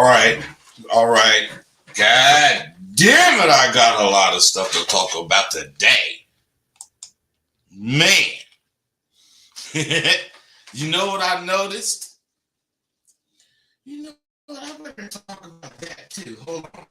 right, all right. God damn it, I got a lot of stuff to talk about today. Man. You know what I noticed? You know what, I better talk about that too. Hold on.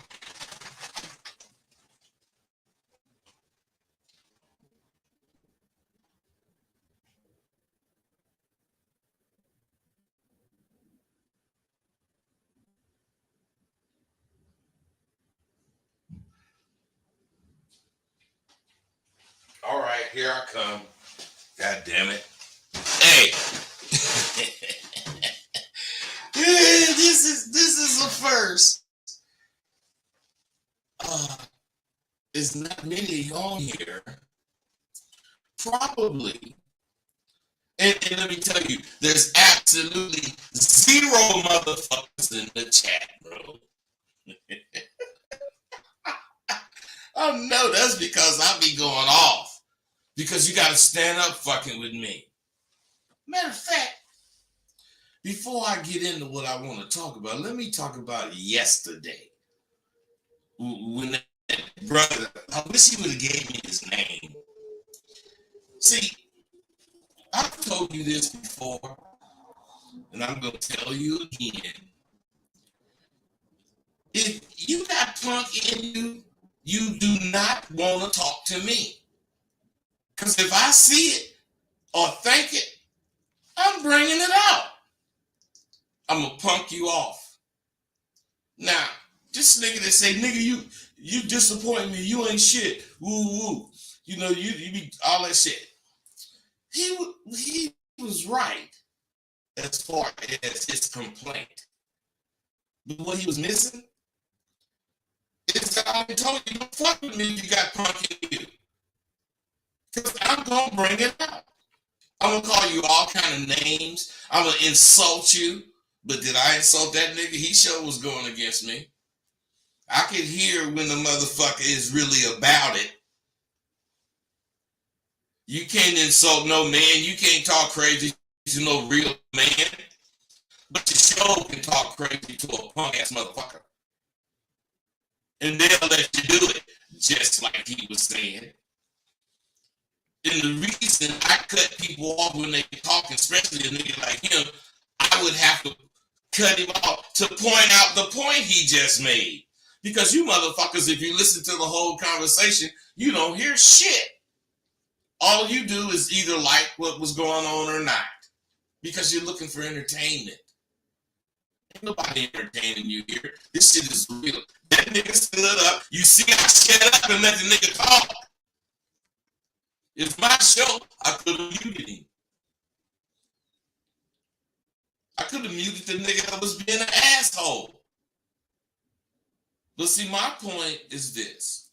All right, here I come. God damn it. Hey. this is a first. There's not many on here. Probably. And let me tell you, there's absolutely zero motherfuckers in the chat, bro. Oh no, that's because I be going off. Because you gotta stand up fucking with me. Matter of fact, before I get into what I want to talk about, let me talk about yesterday. When that brother, I wish he would have gave me his name. See, I've told you this before, and I'm gonna tell you again. If you got punk in you, you do not want to talk to me. Because if I see it or think it, I'm bringing it out. I'm going to punk you off. Now, this nigga that say, nigga, you disappoint me. You ain't shit. Woo, woo. You know, you be all that shit. He was right as far as his complaint. But what he was missing is that I told you, don't fuck with me if you got punk in you. Because I'm going to bring it out. I'm going to call you all kind of names. I'm going to insult you. But did I insult that nigga? He sure was going against me. I could hear when the motherfucker is really about it. You can't insult no man. You can't talk crazy to no real man. But you sure can talk crazy to a punk ass motherfucker. And they'll let you do it. Just like he was saying. And the reason I cut people off when they talk, especially a nigga like him, I would have to cut him off to point out the point he just made. Because you motherfuckers, if you listen to the whole conversation, you don't hear shit. All you do is either like what was going on or not. Because you're looking for entertainment. Ain't nobody entertaining you here. This shit is real. That nigga stood up. You see I shut up and let the nigga talk. It's my show. I could have muted him. I could have muted the nigga that was being an asshole. But see, my point is this.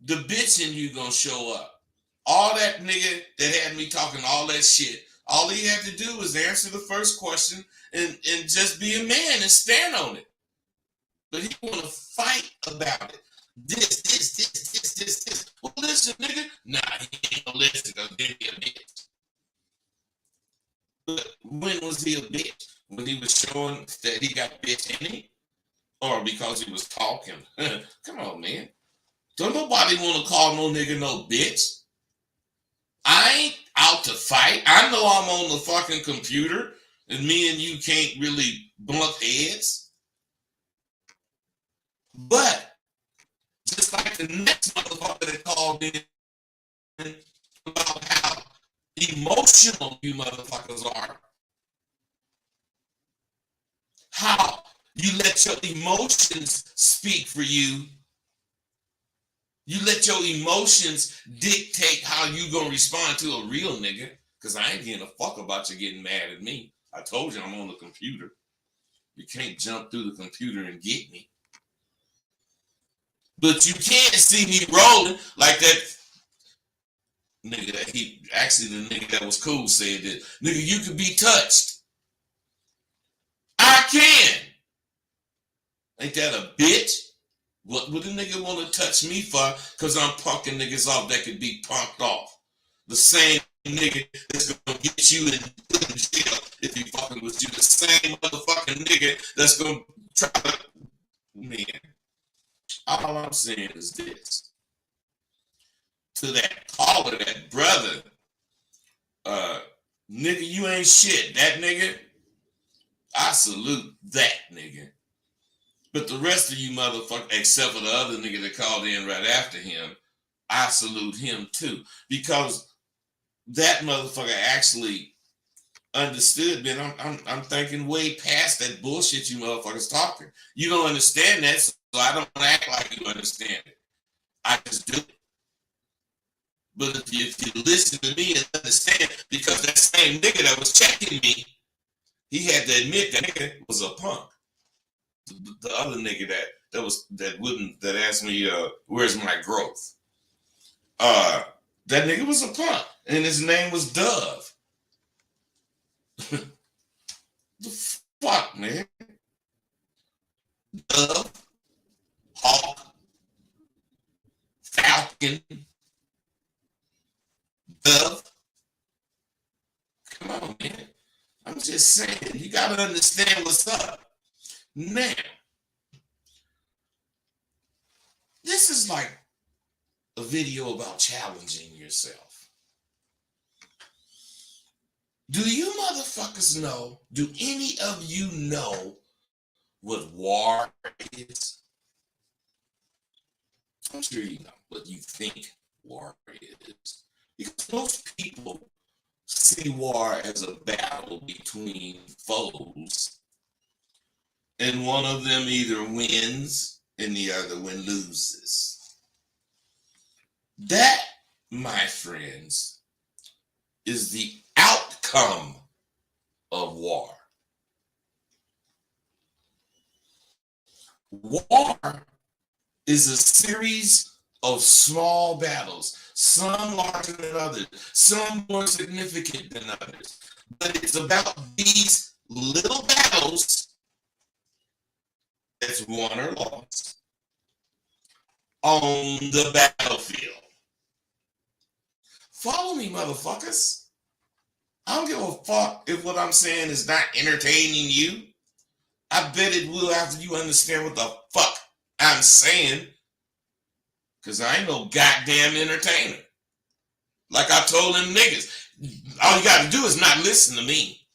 The bitch in you gonna show up. All that nigga that had me talking all that shit, all he had to do was answer the first question and just be a man and stand on it. But he want to fight about it. This. Well, listen, nigga. Nah, he ain't gonna listen because then he a bitch. But when was he a bitch? When he was showing that he got bitch in him? Or because he was talking? Come on, man. Don't nobody want to call no nigga no bitch. I ain't out to fight. I know I'm on the fucking computer and me and you can't really bump heads. But just like the next motherfucker that called in about how emotional you motherfuckers are, how you let your emotions speak for you. You let your emotions dictate how you gonna respond to a real nigga. Because I ain't giving a fuck about you getting mad at me. I told you I'm on the computer. You can't jump through the computer and get me. But you can't see me rolling like that nigga that the nigga that was cool said that, nigga, you can be touched. I can. Ain't that a bitch? What would a nigga want to touch me for? Because I'm punking niggas off that could be punked off. The same nigga that's going to get you in jail if you fucking with you. The same motherfucking nigga that's going to try to, man, all I'm saying is this. To that caller, that brother, nigga, you ain't shit. That nigga, I salute that nigga. But the rest of you motherfuckers, except for the other nigga that called in right after him, I salute him too. Because that motherfucker actually understood, man. I'm thinking way past that bullshit you motherfuckers talking. You don't understand that, so I don't act like you understand it. I just do it. But if you listen to me and understand, because that same nigga that was checking me, he had to admit that nigga was a punk. The other nigga that asked me, where's my growth? That nigga was a punk, and his name was Dove. The fuck, man? Dove, Hawk, Falcon, Dove. Come on, man. I'm just saying, you gotta understand what's up. Now, this is like a video about challenging yourself. Do you motherfuckers know? Do any of you know what war is? I'm sure you know what you think war is. Because most people see war as a battle between foes, and one of them either wins and the other one loses. That, my friends, is the outcome of war. War is a series of small battles, some larger than others, some more significant than others. But it's about these little battles that's won or lost on the battlefield. Follow me, motherfuckers. I don't give a fuck if what I'm saying is not entertaining you. I bet it will after you understand what the fuck I'm saying. Because I ain't no goddamn entertainer. Like I told them niggas, all you got to do is not listen to me.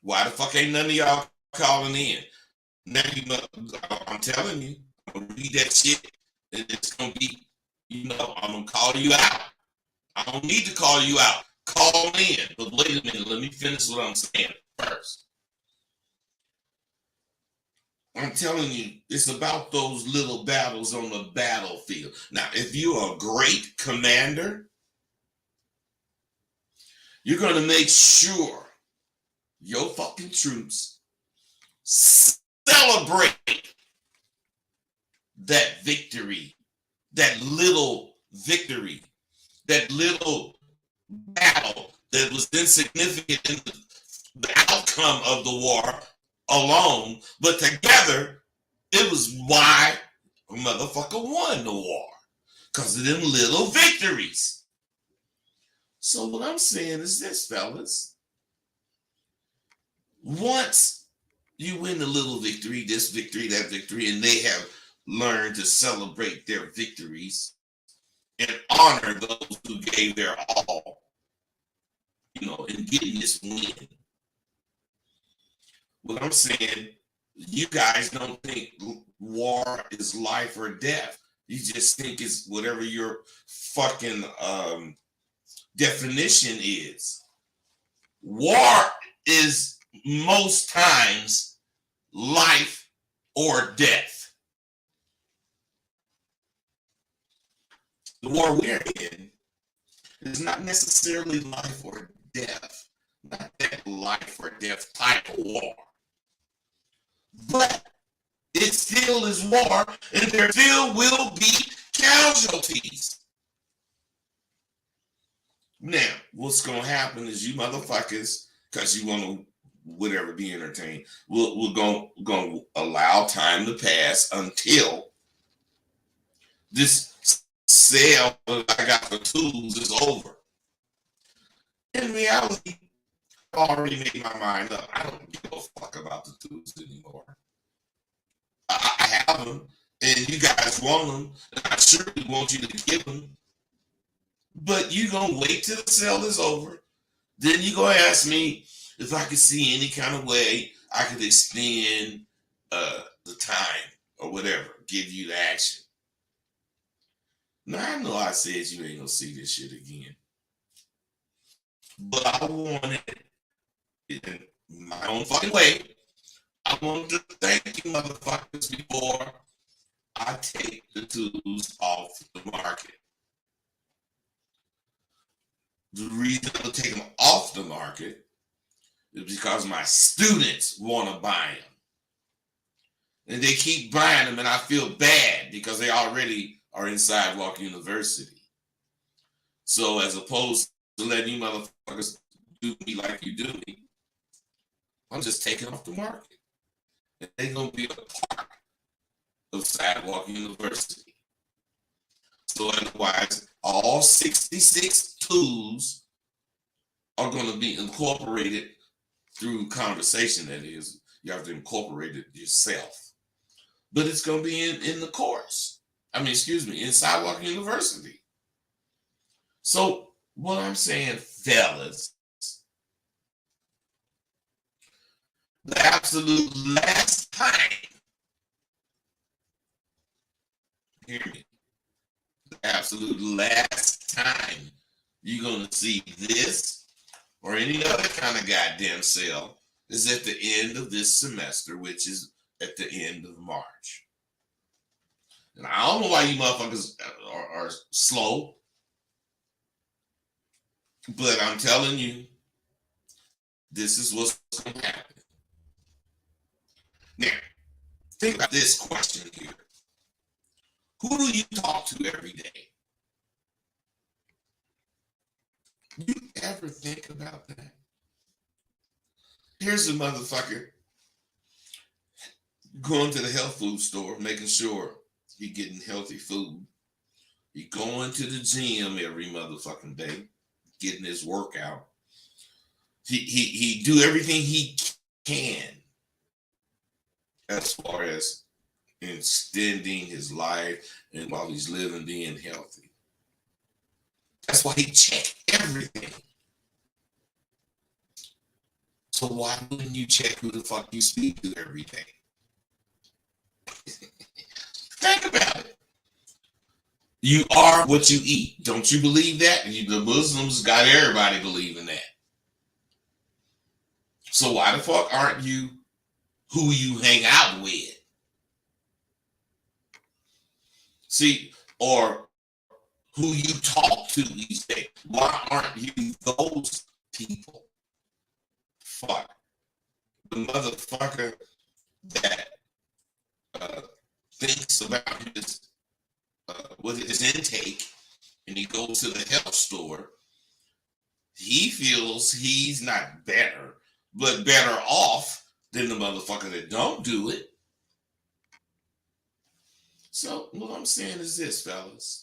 Why the fuck ain't none of y'all calling in? Now I'm telling you, I'm gonna read that shit, and it's gonna be, I'm gonna call you out. I don't need to call you out. Call in. But wait a minute, let me finish what I'm saying first. I'm telling you, it's about those little battles on the battlefield. Now, if you're a great commander, you're going to make sure your fucking troops celebrate that victory, that little victory, that little battle that was insignificant in the outcome of the war alone, but together, it was why a motherfucker won the war. Because of them little victories. So what I'm saying is this, fellas. Once you win the little victory, this victory, that victory, and they have learned to celebrate their victories and honor those who gave their all, in getting this win. What I'm saying, you guys don't think war is life or death. You just think it's whatever your fucking definition is. War is most times life or death. The war we're in is not necessarily life or death. Not that life or death type of war. But it still is war, and there still will be casualties. Now, what's going to happen is you motherfuckers, because you want to be entertained, we're going to allow time to pass until this sale that I got for tools is over. In reality, I've already made my mind up. I don't give a fuck about the tools anymore. have them, and you guys want them, and I surely want you to give them. But you gonna wait till the sale is over. Then you gonna ask me if I could see any kind of way I could extend the time or whatever, give you the action. Now I know I said you ain't gonna see this shit again, but I wanted it in my own fucking way. I wanted to thank you motherfuckers before I take the tools off the market. The reason I'm taking them off the market is because my students want to buy them. And they keep buying them, and I feel bad because they already are in Sidewalk University. So as opposed to letting you motherfuckers do me like you do me, I'm just taking off the market. And they're going to be a part of Sidewalk University. So otherwise, all 66 tools are going to be incorporated through conversation. That is, you have to incorporate it yourself. But it's going to be in the course. In Sidewalk University. So what I'm saying, fellas, the absolute last time, hear me, the absolute last time you're going to see this or any other kind of goddamn sale is at the end of this semester, which is at the end of March. And I don't know why you motherfuckers are slow, but I'm telling you, this is what's going to happen. Now, think about this question here. Who do you talk to every day? You ever think about that? Here's a motherfucker going to the health food store, making sure he's getting healthy food. He going to the gym every motherfucking day, getting his workout. He do everything he can as far as extending his life and while he's living, being healthy. That's why he check everything. So why wouldn't you check who the fuck you speak to every day? Think about it. You are what you eat. Don't you believe that? The Muslims got everybody believing that. So why the fuck aren't you who you hang out with? See, or who you talk to these days. Why aren't you those people? Fuck. The motherfucker that thinks about his intake and he goes to the health store, he feels he's not better, but better off than the motherfucker that don't do it. So what I'm saying is this, fellas.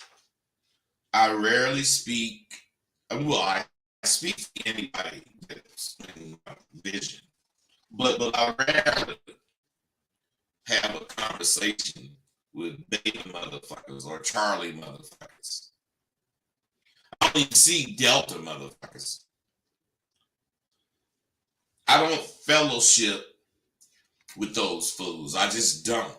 I rarely speak, I speak to anybody that's in my vision, but I rarely have a conversation with beta motherfuckers or Charlie motherfuckers. I don't even see Delta motherfuckers. I don't fellowship with those fools. I just don't.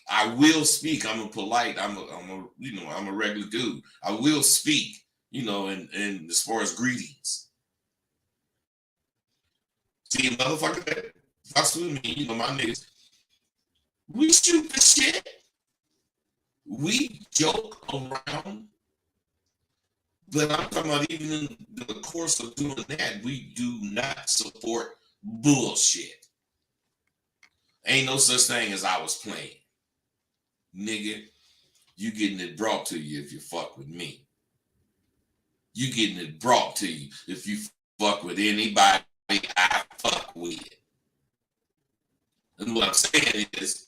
I will speak. I'm a regular dude. I will speak, and as far as greetings. See, a motherfucker that fucks with me, my niggas, we shoot the shit. We joke around. But I'm talking about even in the course of doing that, we do not support bullshit. Ain't no such thing as I was playing. Nigga, you getting it brought to you if you fuck with me. You getting it brought to you if you fuck with anybody I fuck with. And what I'm saying is,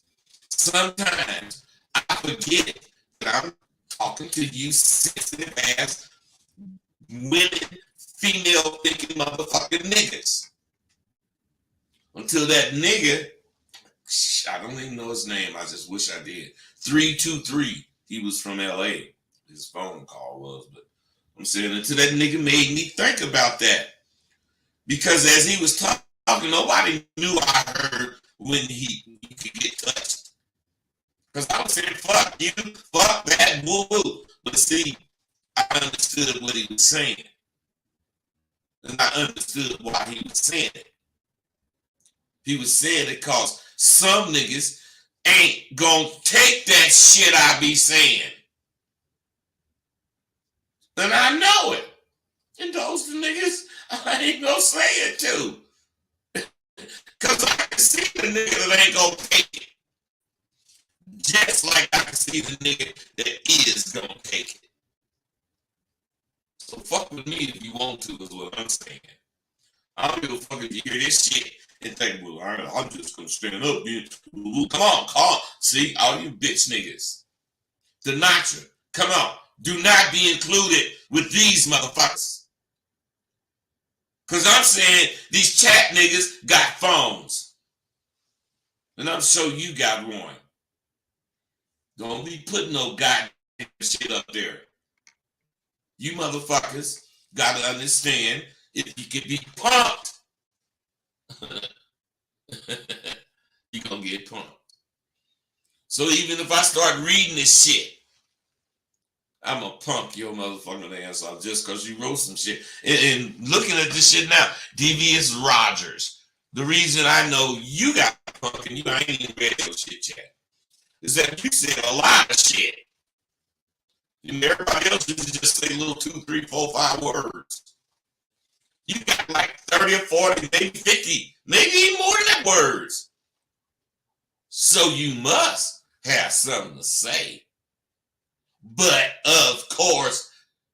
sometimes I forget that I'm talking to you sensitive ass women, female thinking motherfucking niggas. Until that nigga, I don't even know his name. I just wish I did. 323. He was from LA. His phone call was, but I'm saying until that nigga made me think about that. Because as he was talking, nobody knew I heard when he could get touched. Because I was saying, fuck you, fuck that, woo-woo. But see, I understood what he was saying. And I understood why he was saying it. He was saying it because some niggas ain't gonna take that shit I be saying. And I know it. And those niggas I ain't gonna say it to. Because I can see the nigga that ain't gonna take it. Just like I can see the nigga that is gonna take it. So fuck with me if you want to, is what I'm saying. I don't give a fuck if you hear this shit and think, well, I'm just gonna stand up. Come on. See, all you bitch niggas. The Nitra, come on. Do not be included with these motherfuckers. Because I'm saying these chat niggas got phones. And I'm sure you got one. Don't be putting no goddamn shit up there. You motherfuckers gotta understand if you can be pumped, you're gonna get pumped. So even if I start reading this shit, I'm gonna pump your motherfucking ass off just because you wrote some shit. And looking at this shit now, Devious Rogers. The reason I know you got punked and you ain't even read your shit yet is that you said a lot of shit. And everybody else just say little 2, 3, 4, 5 words. You got like 30 or 40, maybe 50, maybe even more than that words. So you must have something to say. But of course,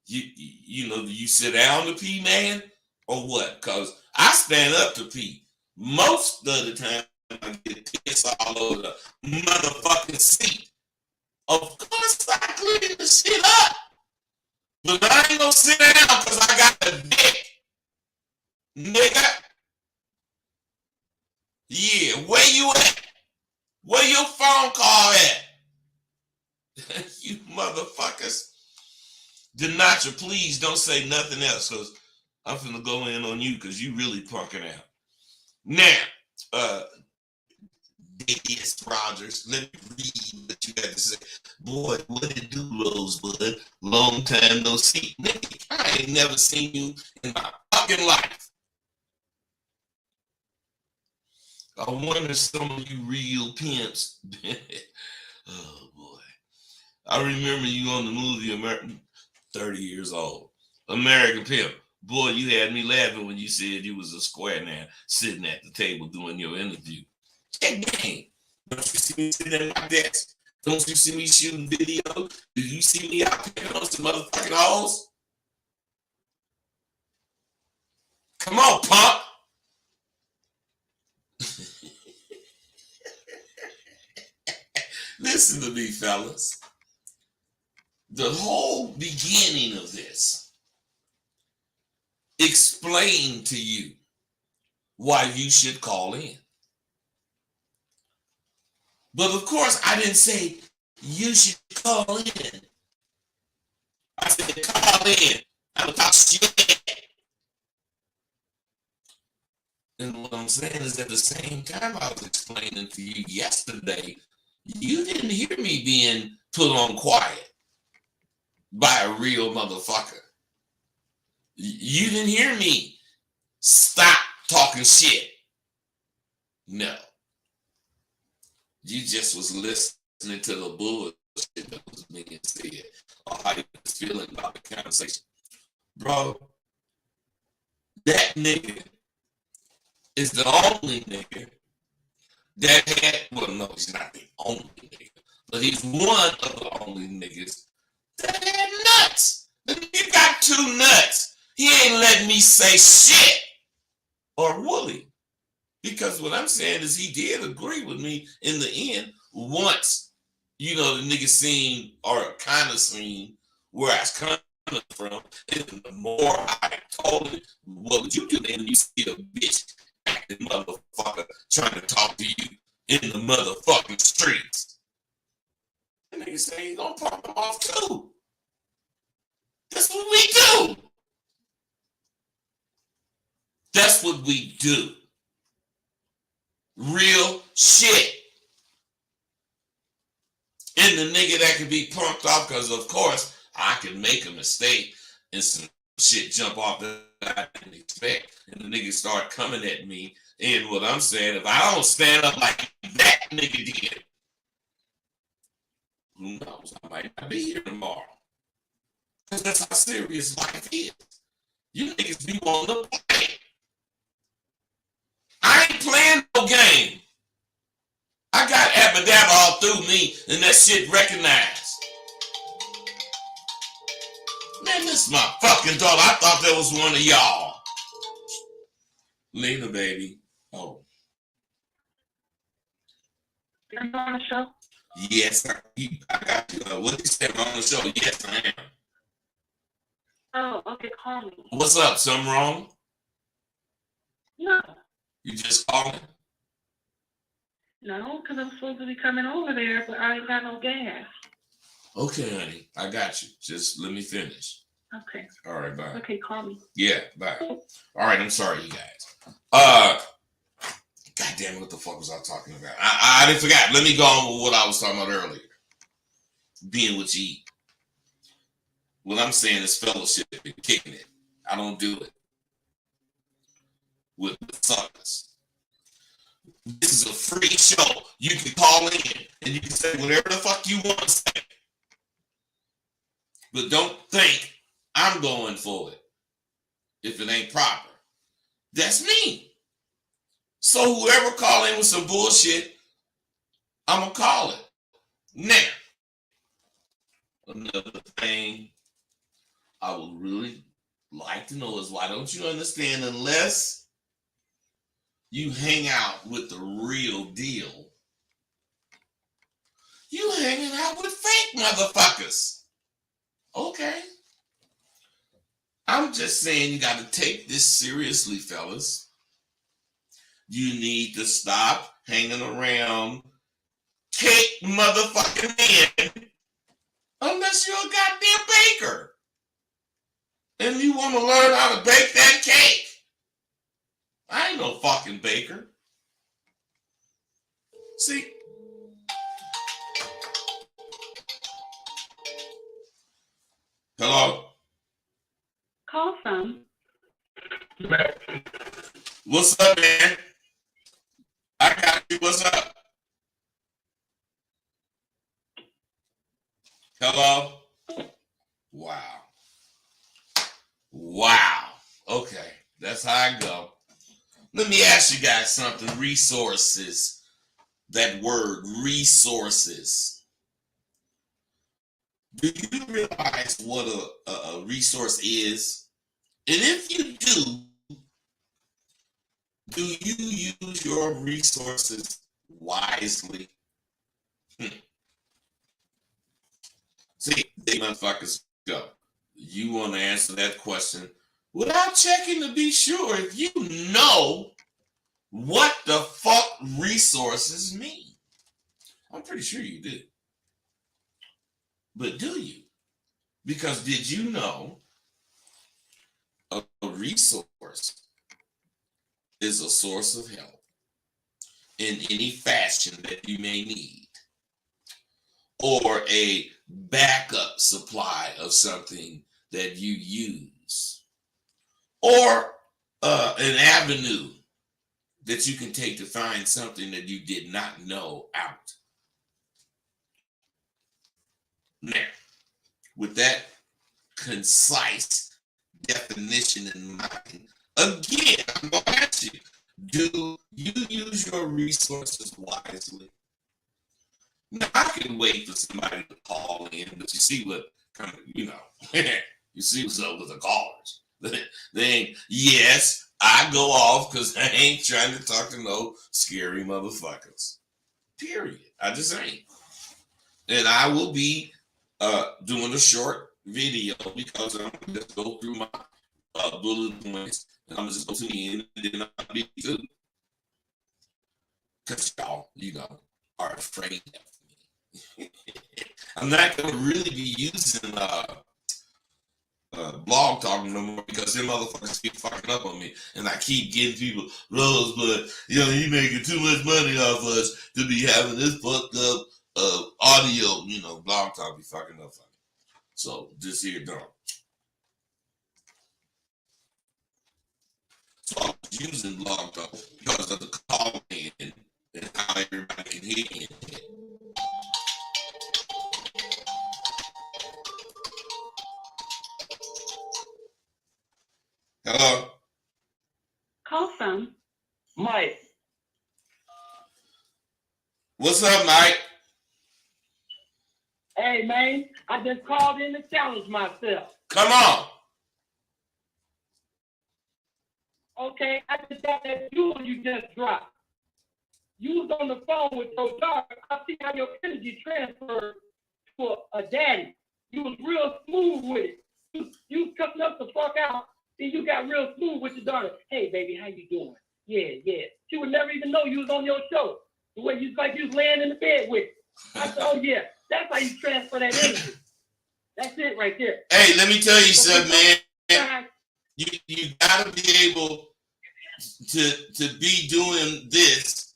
you know, do you sit down to pee, man? Or what? Because I stand up to pee. Most of the time I get piss all over the motherfucking seat. Of course I clean the shit up. But I ain't gonna sit down because I got a dick. Nigga. Yeah, where you at? Where your phone call at? You motherfuckers. Denatra, please don't say nothing else because I'm finna go in on you because you really punking out. Now, Darius Rogers, let me read what you got to say. Boy, what it do, Rosebud? Long time no see. Nigga, I ain't never seen you in my fucking life. I wonder some of you real pimps. Oh, boy. I remember you on the movie American, 30 years old. American Pimp. Boy, you had me laughing when you said you was a square now sitting at the table doing your interview. Dang. Don't you see me sitting at my desk? Don't you see me shooting video? Do you see me out there on some motherfucking hoes? Come on, punk. Listen to me, fellas. The whole beginning of this explained to you why you should call in. But of course, I didn't say you should call in. I said call in. I'm gonna talk shit. And what I'm saying is at the same time I was explaining to you yesterday, you didn't hear me being put on quiet by a real motherfucker. You didn't hear me stop talking shit. No. You just was listening to the bullshit that was being said or how you was feeling about the conversation. Bro, that nigga is the only nigga that had, well, no, he's not the only nigga, but he's one of the only niggas that had nuts. The nigga got 2 nuts. He ain't letting me say shit or woolly. Because what I'm saying is he did agree with me in the end once, you know, the nigga seen or kind of seen where I was coming from. And the more I told him, what would you do then? You see a bitch acting motherfucker trying to talk to you. in the motherfucking streets. And niggas say you gonna pump them off too. That's what we do. That's what we do. Real shit. And the nigga that can be pumped off, because of course I can make a mistake and some shit jump off that I didn't expect. And the nigga start coming at me. And what I'm saying, if I don't stand up like that nigga did, who knows? I might not be here tomorrow. Because that's how serious life is. You niggas be on the play. I ain't playing no game. I got Abadabba all through me, and that shit recognized. Man, this is my fucking daughter. I thought that was one of y'all. Lena, baby. Oh. Are you on the show? Yes, I got you. What you said on the show? Yes, I am. Oh, okay, call me. What's up? Something wrong? No. You just calling? No, because I'm supposed to be coming over there, but I ain't got no gas. Okay, honey. I got you. Just let me finish. Okay. All right, bye. Okay, call me. Yeah, bye. All right, I'm sorry, you guys. God damn it, what the fuck was I talking about? I didn't forget. Let me go on with what I was talking about earlier. Being what you eat. What I'm saying is fellowship and kicking it. I don't do it with the suckers. This is a free show. You can call in and you can say whatever the fuck you want to say. But don't think I'm going for it if it ain't proper. That's me. So whoever call in with some bullshit, I'm going to call it. Now, another thing I would really like to know is why don't you understand unless you hang out with the real deal, you hanging out with fake motherfuckers. Okay. I'm just saying you got to take this seriously, fellas. You need to stop hanging around cake motherfucking men unless you're a goddamn baker. And you want to learn how to bake that cake. I ain't no fucking baker. See? Hello? Call some. What's up, man? I got you. What's up? Hello? Wow. Wow. Okay. That's how I go. Let me ask you guys something. Resources. That word, resources. Do you realize what a resource is? And if you do you use your resources wisely? See, they motherfuckers go. You want to answer that question without checking to be sure if you know what the fuck resources mean. I'm pretty sure you do. But do you? Because did you know a resource is a source of help in any fashion that you may need, or a backup supply of something that you use, or an avenue that you can take to find something that you did not know out. Now, with that concise definition in mind, again, I'm going to ask you, do you use your resources wisely? Now, I can wait for somebody to call in, but you see what kind of, you see what's up with the callers. They ain't, yes, I go off because I ain't trying to talk to no scary motherfuckers. Period. I just ain't. And I will be doing a short video because I'm going to just go through my bullet points and I'm just going to the end and then I'll be through. because y'all, are afraid of me. I'm not going to really be using blog talking no more because them motherfuckers keep fucking up on me, and I keep getting people, Rose, but you making too much money off us to be having this fucked up audio, blog talk be fucking up. So this here done. So I was using blog talk because of the call in and how everybody can hear me. Hello? Call from Mike. What's up, Mike? Hey, man, I just called in to challenge myself. Come on. Okay, I just got that jewel you just dropped. You was on the phone with your daughter. I see how your energy transferred to a daddy. You was real smooth with it. You cutting up the fuck out, and you got real smooth with your daughter. Hey, baby, how you doing? Yeah. She would never even know you was on your show. The way you was laying in the bed with it. I said, oh, yeah, that's how you transfer that energy. That's it right there. Hey, let me tell you something, man. You gotta be able to be doing this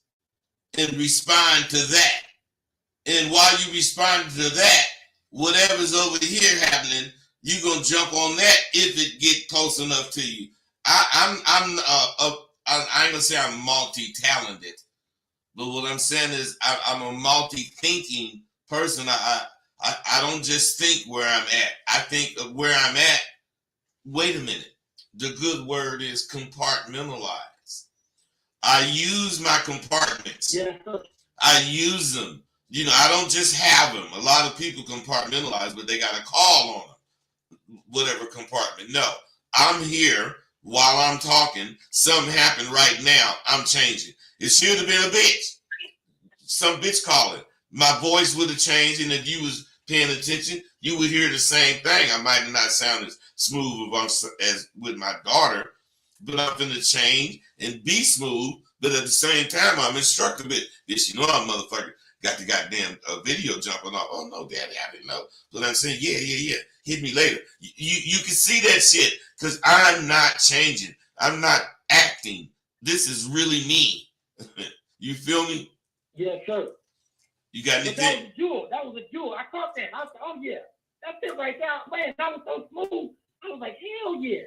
and respond to that. And while you respond to that, whatever's over here happening, you're gonna jump on that if it get close enough to you. I ain't gonna say I'm multi-talented, but what I'm saying is I'm a multi-thinking person. I don't just think where I'm at. I think of where I'm at. Wait a minute. The good word is compartmentalize. I use my compartments. Yeah. I use them. I don't just have them. A lot of people compartmentalize, but they got a call on them. Whatever compartment. No, I'm here while I'm talking. Something happened right now. I'm changing. It should have been a bitch. Some bitch calling. My voice would have changed, and if you was paying attention, you would hear the same thing. I might not sound as smooth as with my daughter, but I'm going to change and be smooth. But at the same time, I'm instructive. Bitch, I'm motherfucker got the goddamn video jumping off. Oh no, daddy, I didn't know. But I'm saying, yeah. Hit me later. You can see that shit because I'm not changing. I'm not acting. This is really me. You feel me? Yeah, sure. You got anything? That was a jewel. I caught that. I said, oh yeah, that's it right there. Man, that was so smooth. I was like, hell yeah.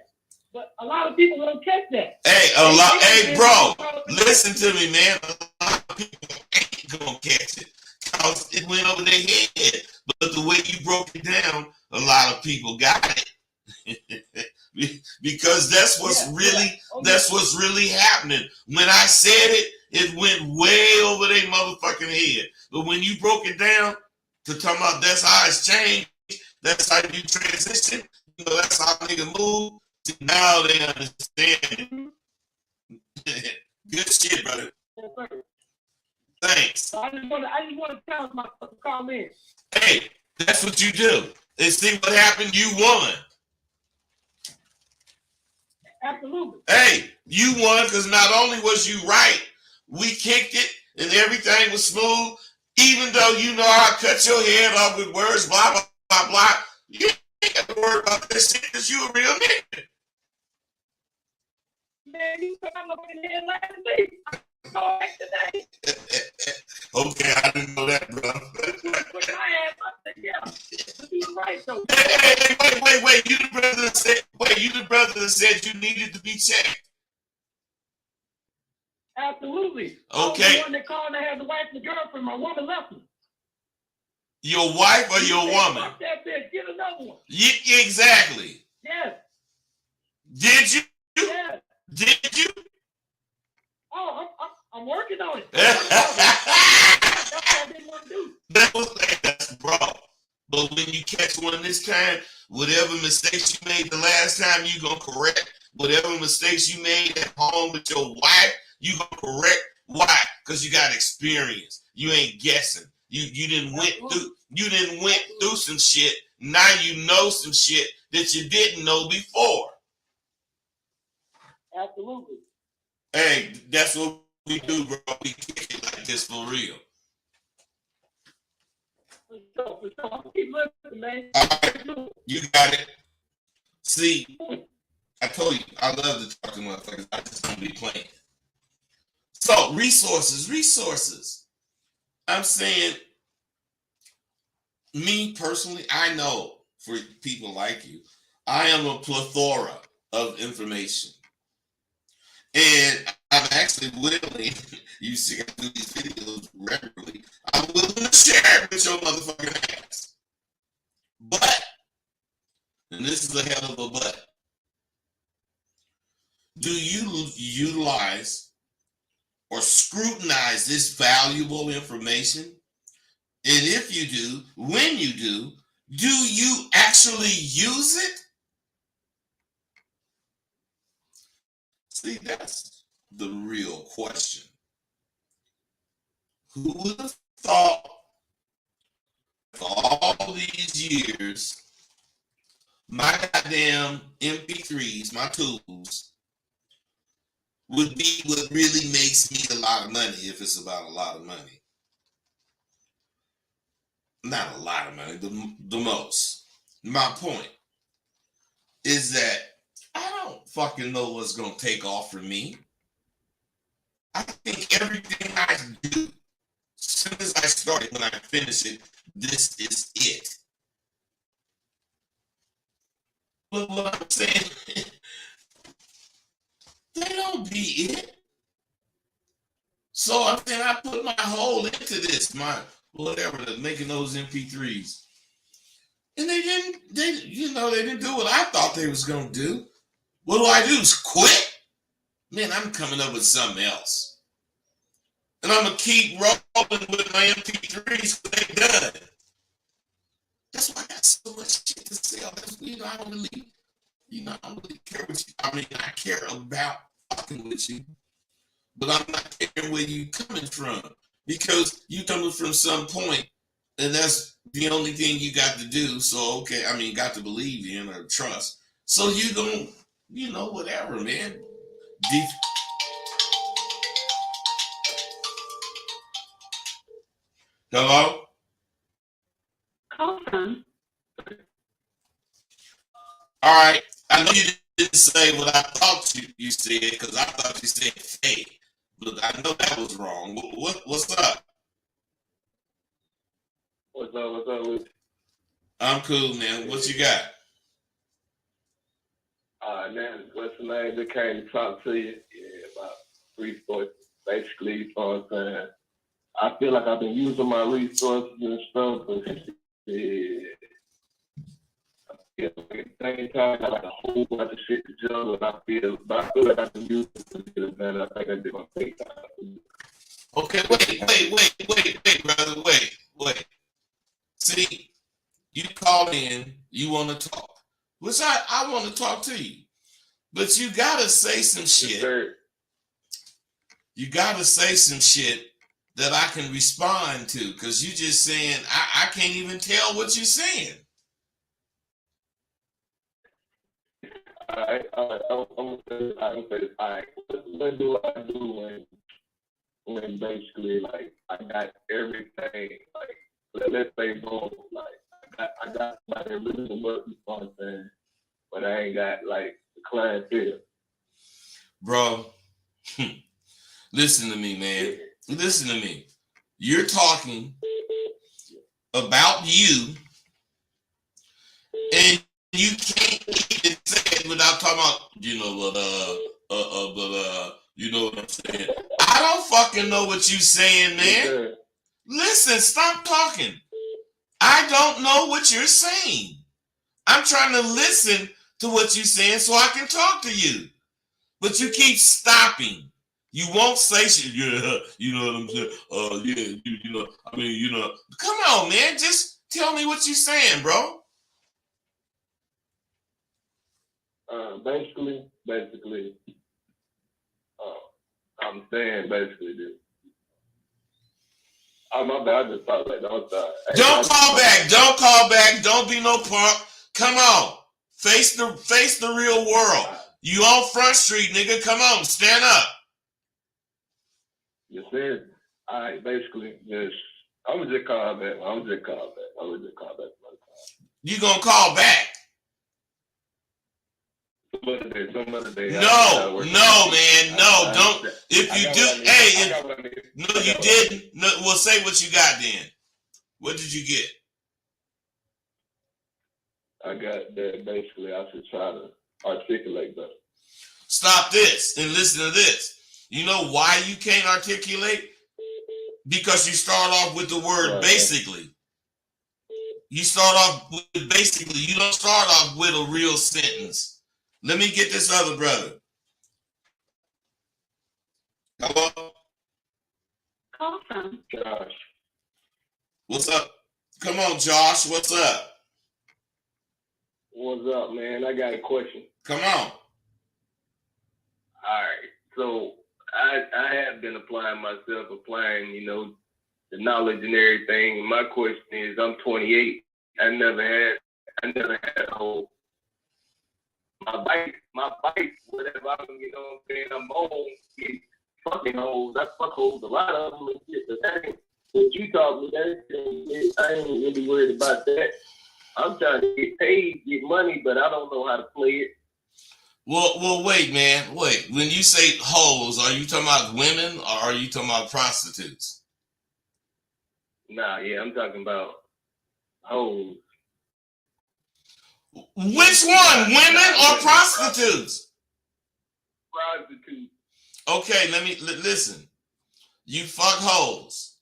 But a lot of people don't catch that. Hey, bro, listen to me, man. A lot of people ain't gonna catch it because it went over their head. But the way you broke it down, a lot of people got it. Because that's what's really happening. When I said it, it went way over their motherfucking head. But when you broke it down to talk about that's how it's changed, that's how you transition, that's how nigga move. Now they understand. Good shit, brother. Yes, sir. Thanks. So I just want to challenge myself to call in. Hey, that's what you do. And see what happened. You won. Absolutely. Hey, you won because not only was you right, we kicked it and everything was smooth. Even though I cut your head off with words, blah, blah, blah, blah. You ain't got to worry about this shit because you a real nigga. Man, you cut my head last week. Go back today. Okay, I didn't know that, bro. Put my ass up there, yeah. You're right, though. Hey, wait. You the brother that said you needed to be checked. Absolutely. Okay. I was the one that called and had the wife and the girlfriend. My woman left me. Your wife or your woman? Fuck that bitch. Get another one. Yeah, exactly. Yes. Did you? Yes. Did you? Oh, I'm working on it. That's what I didn't want to do. That's wrong. But when you catch one this time, whatever mistakes you made the last time, you gonna correct. Whatever mistakes you made at home with your wife, you gonna correct. Why? Because you got experience. You ain't guessing. You didn't went through some shit. Now you know some shit that you didn't know before. Absolutely. Hey, that's what we do, bro. We kick it like this for real. For sure. Keep listening, man. All right, you got it. See, I told you, I love to talk to motherfuckers. I just don't be playing. So, resources. I'm saying, me personally, I know for people like you, I am a plethora of information. And I'm actually willing, you see I do these videos regularly, I'm willing to share it with your motherfucking ass. But, and this is a hell of a but, do you utilize or scrutinize this valuable information? And if you do, when you do you actually use it? See, that's the real question. Who would have thought for all these years, my goddamn MP3s, my tools, would be what really makes me a lot of money if it's about a lot of money. Not a lot of money, the most. My point is that I don't fucking know what's going to take off for me. I think everything I do, as soon as I start it, when I finish it, this is it. But what I'm saying, they don't be it. So I'm saying I put my whole into this, my whatever, making those MP3s. And they didn't do what I thought they was going to do. What do I do? Is quit? Man, I'm coming up with something else. And I'm going to keep rolling with my MP3s when they're done. That's why I got so much shit to sell. I don't really care what you, I care about fucking with you. But I'm not caring where you coming from. Because you coming from some point, and that's the only thing you got to do. So, okay, got to believe in or trust. So you don't, whatever, man. Hello? Awesome. All right. I know you didn't say what I thought you said, because I thought you said fake. But I know that was wrong. What's up? What's up with you? I'm cool, man. What you got? Man, what's the name? Just came to talk to you. Yeah, about resources. Basically, you know what I'm saying? I feel like I've been using my resources and stuff, but at the same time, I got a whole bunch of shit to juggle, and I feel like I've been using it to get better. I think I did my take time. Okay, wait, brother, wait. See, you called in, you want to talk, which I want to talk to you, but you gotta say some shit. Sure. You gotta say some shit that I can respond to, because you just saying I can't even tell what you're saying. I'm gonna say this. What do I do when basically like I got everything, like let's say boom, like I got somebody really to work, you know what I'm saying, but I ain't got like the clientele. Bro, listen to me, man. Listen to me. You're talking about you, and you can't even say it without talking about, you know what I'm saying. I don't fucking know what you saying, man. Okay. Listen, stop talking. I don't know what you're saying. I'm trying to listen to what you're saying so I can talk to you. But you keep stopping. You won't say shit. Yeah, you know what I'm saying? Yeah, Come on, man. Just tell me what you're saying, bro. Basically, I'm saying basically this. Oh, my bad. I just thought like that. I'm sorry. Don't call back. Don't call back. Don't be no punk. Come on. Face the real world. You on Front Street, nigga. Come on. Stand up. You said, all right, basically, just, I was just call back. You gonna call back? Some other day. No, man, no, don't. If you do, hey, no, you didn't. No, well, say what you got then. What did you get? I got that basically I should try to articulate better. Stop this and listen to this. You know why you can't articulate? Because you start off with the word Right. basically. You start off with basically. You don't start off with a real sentence. Let me get this other brother. Hello? Awesome. Josh. What's up? Come on, Josh. What's up? What's up, man? I got a question. Come on. All right. So I have been applying, you know, the knowledge and everything. And my question is, I'm 28. I never had a whole my bike, whatever I'm, you know what I'm saying, I'm on these fucking holes. I fuck holes, a lot of them and shit, but that ain't what you taught me, I ain't really worried about that. I'm trying to get paid, get money, but I don't know how to play it. Well, wait, man. Wait. When you say hoes, are you talking about women or are you talking about prostitutes? Nah, yeah, I'm talking about hoes. Which one, women or prostitutes? Prostitutes. Okay, listen. You fuck hoes.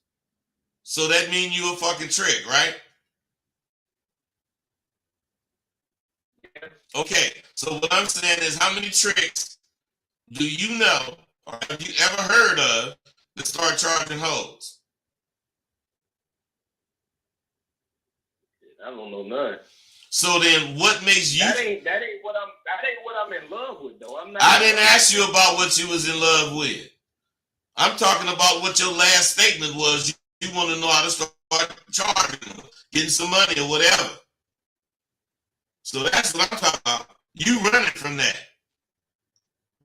So that mean you a fucking trick, right? Okay, so what I'm saying is, how many tricks do you know or have you ever heard of that start charging hoes? I don't know none. So then, what makes you? That ain't what I'm in love with, though. I didn't ask you about what you was in love with. I'm talking about what your last statement was. You want to know how to start charging, getting some money or whatever. So that's what I'm talking about. You running from that.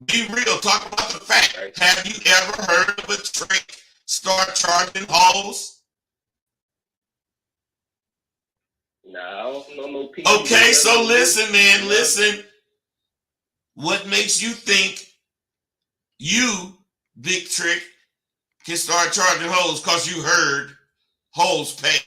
Be real. Talk about the fact. Right. Have you ever heard of a trick start charging hoes? Nah, I don't know no people. Okay, so listen, man. Listen. What makes you think you, Big Trick, can start charging hoes because you heard hoes pay?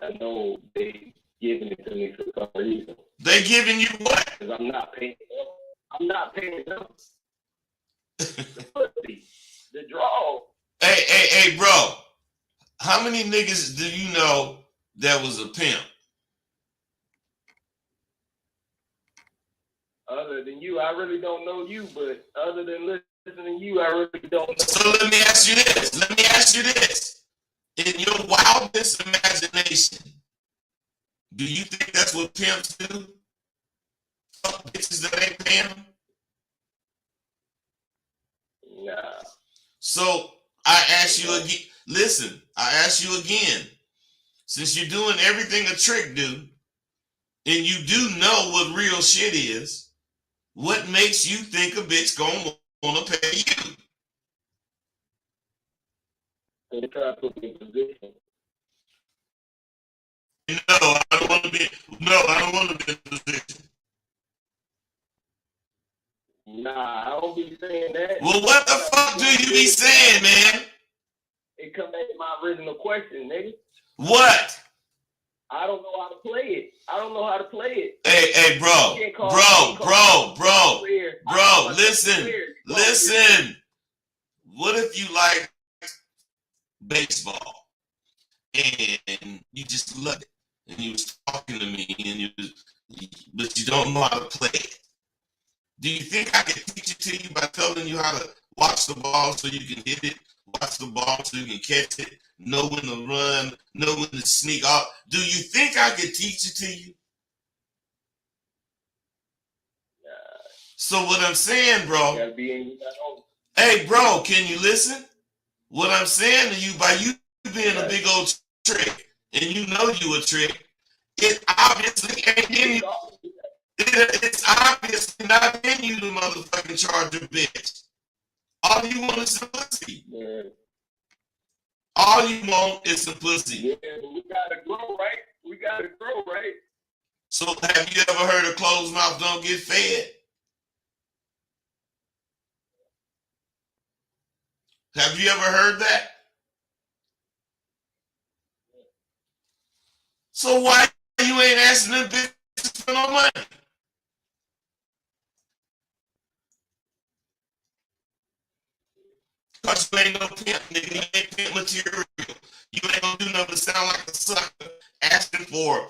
I know they giving it to me for some reason. They giving you what? Because I'm not paying them. I'm not paying them. The pussy, the draw. Hey, bro. How many niggas do you know that was a pimp? Other than you, I really don't know you, but other than listening to you, I really don't know. So let me ask you this. In your wildest imagination, do you think that's what pimps do? Fuck bitches that ain't paying them? Nah. So I ask you again. Listen, I ask you again. Since you're doing everything a trick do, and you do know what real shit is, what makes you think a bitch gonna wanna pay you? They try to put me in position. No, I don't want to be. No, I don't want to be in position. Nah, I don't be saying that. Well, what the fuck do you be saying, man? It come back to my original question, nigga. What? I don't know how to play it. Hey, bro, listen. What if you like baseball and you just love it, and you was talking to me, but you don't know how to play it? Do you think I can teach it to you by telling you how to watch the ball so you can hit it, watch the ball so you can catch it, know when to run, know when to sneak off? Do you think I could teach it to you? So what I'm saying, bro. Hey, bro, can you listen? What I'm saying to you, by you being a big old trick, and you know you a trick, it obviously ain't in you. It's obviously not in you to motherfucking charge a bitch. All you want is some pussy. Yeah. All you want is some pussy. Yeah, but we gotta grow, right? We gotta grow, right? So have you ever heard a closed mouth don't get fed? Have you ever heard that? So why you ain't asking them bitches for no money? Cause you ain't no pimp, nigga. You ain't pimp material. You ain't gonna do nothing but sound like a sucker asking for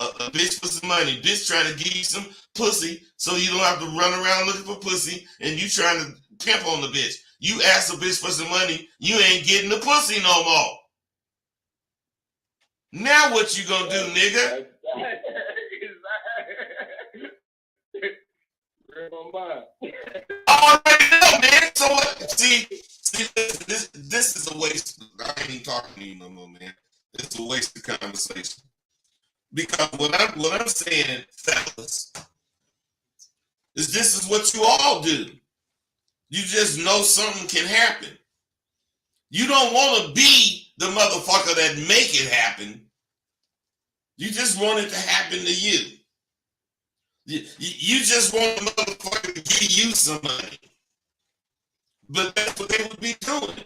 a bitch for some money. Bitch trying to give you some pussy so you don't have to run around looking for pussy and you trying to pimp on the bitch. You ask a bitch for some money, you ain't getting the pussy no more. Now what you gonna do, nigga? Already know, man. So what? See, this is a waste. I ain't even talking to you no more, man. It's a waste of conversation. Because what I'm saying, fellas, is this is what you all do. You just know something can happen. You don't want to be the motherfucker that make it happen. You just want it to happen to you. You just want the motherfucker to give you some money. But that's what they would be doing.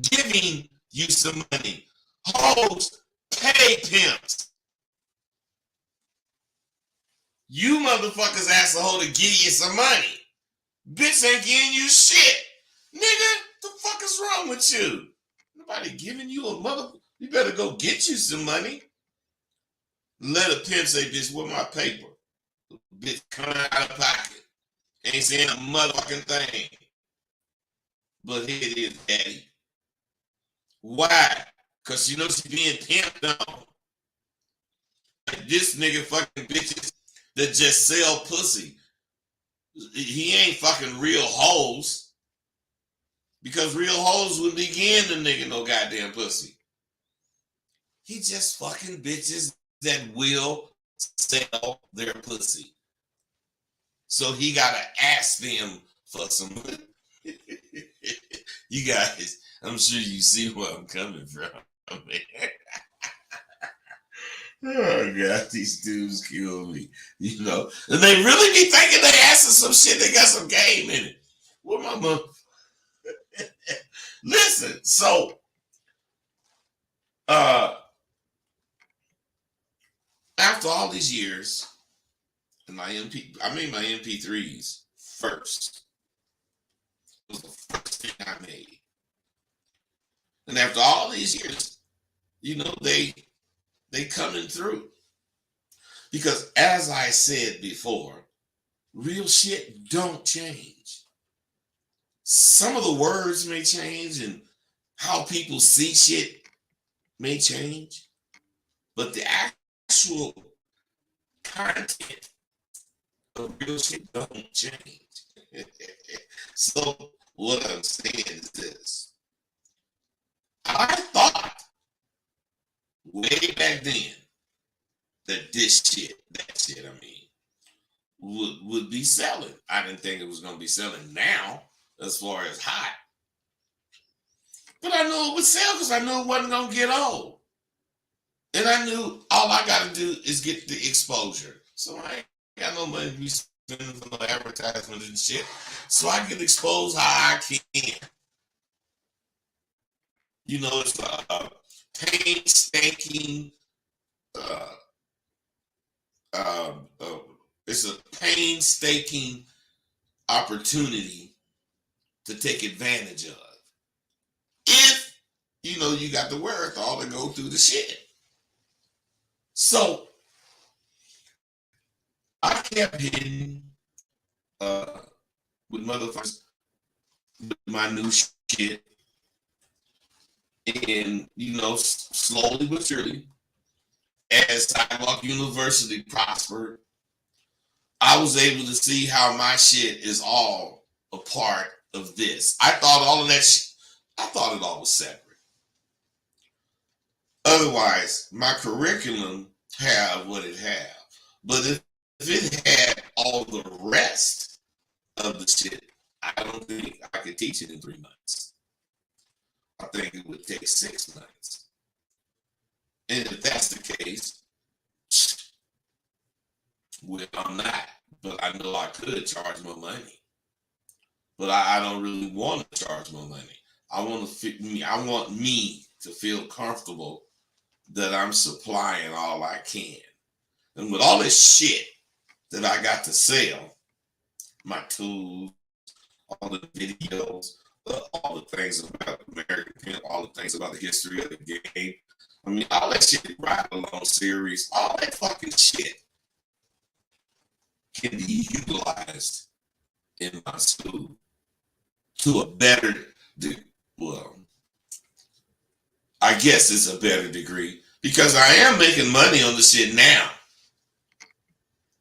Giving you some money. Hoes pay pimps. You motherfuckers ask a hoe to give you some money. Bitch ain't giving you shit. Nigga, the fuck is wrong with you? Nobody giving you a mother. You better go get you some money. Let a pimp say, bitch, where my paper? Bitch coming out of pocket. Ain't saying a motherfucking thing. But here it is, daddy. Why? Because she knows she's being pimped on. This nigga fucking bitches that just sell pussy. He ain't fucking real hoes. Because real hoes wouldn't be getting the nigga no goddamn pussy. He just fucking bitches that will sell their pussy. So he gotta ask them for some money. You guys, I'm sure you see where I'm coming from. Oh God, these dudes kill me. You know, and they really be thinking they asking some shit. They got some game in it. Where my mom? Listen, so after all these years, and I made my MP3s first. It was the first thing I made. And after all these years, you know, they coming through. Because as I said before, real shit don't change. Some of the words may change and how people see shit may change, but the actual content of real shit don't change. So what I'm saying is this. I thought way back then that that shit, I mean, would be selling. I didn't think it was going to be selling now as far as hot. But I knew it would sell because I knew it wasn't going to get old. And I knew all I got to do is get the exposure. So I ain't got no money to be spending for no advertisement and shit. So I can expose how I can. You know, it's painstaking. It's a painstaking opportunity to take advantage of. If, you know, you got the wherewithal to go through the shit. So, I kept hitting with motherfuckers with my new shit. And, you know, slowly but surely, as Sidewalk University prospered, I was able to see how my shit is all a part of this. I thought all of that shit, I thought it all was separate. Otherwise, my curriculum have what it have. But if it had all the rest of the shit, I don't think I could teach it in 3 months. I think it would take 6 months. And if that's the case, well, I'm not. But I know I could charge more money. But I don't really want to charge more money. I want me to feel comfortable that I'm supplying all I can. And with all this shit that I got to sell, my tools, all the videos, all the things about American Pimp, all the things about the history of the game. I mean, all that shit, Ride Along series, all that fucking shit can be utilized in my school to a better, well, I guess it's a better degree because I am making money on the shit now.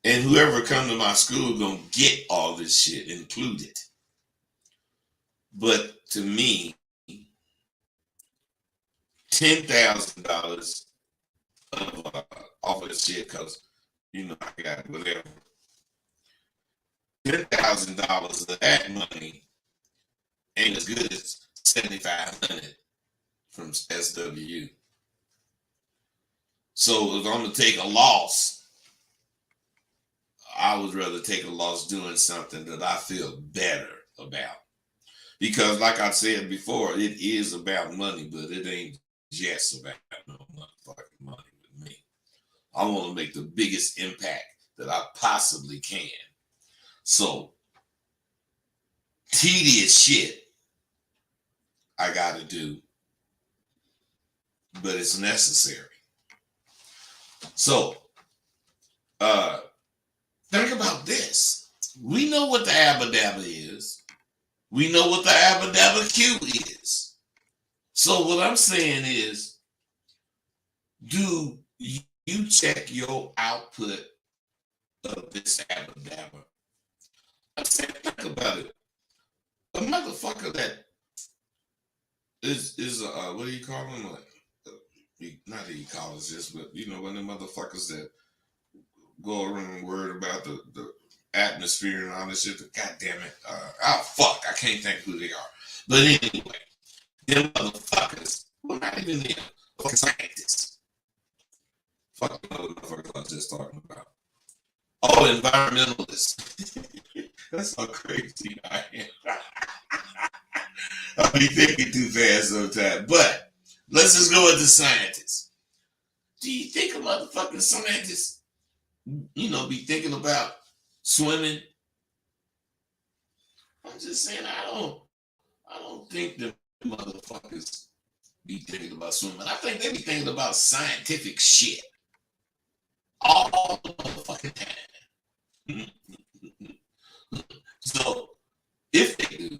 And whoever come to my school gonna get all this shit included. But to me, $10,000 off of this shit, because you know I got whatever. $10,000 of that money ain't as good as $7,500 from SWU. So if I'm gonna take a loss, I would rather take a loss doing something that I feel better about. Because like I said before, it is about money, but it ain't just about no motherfucking money with me. I want to make the biggest impact that I possibly can. So, tedious shit I gotta do, but it's necessary. So, think about this. We know what the Abba Dabba is. We know what the Abba Dabba Q is. So what I'm saying is, do you check your output of this Abba Dabba? I'm saying, think about it. A motherfucker that is what do you call them? Not ecologist, but you know, one of the motherfuckers that go around and worried about the atmosphere and all this shit. God damn it. Fuck. I can't think who they are. But anyway, them motherfuckers, well, not even them, fucking scientists. Fuck the motherfuckers I was just talking about. Oh, environmentalists. That's how crazy I am. I'll be thinking too fast sometimes. But let's just go with the scientists. Do you think a motherfucking scientist, you know, be thinking about swimming? I'm just saying, I don't think the motherfuckers be thinking about swimming. I think they be thinking about scientific shit all the motherfucking time. So if they do,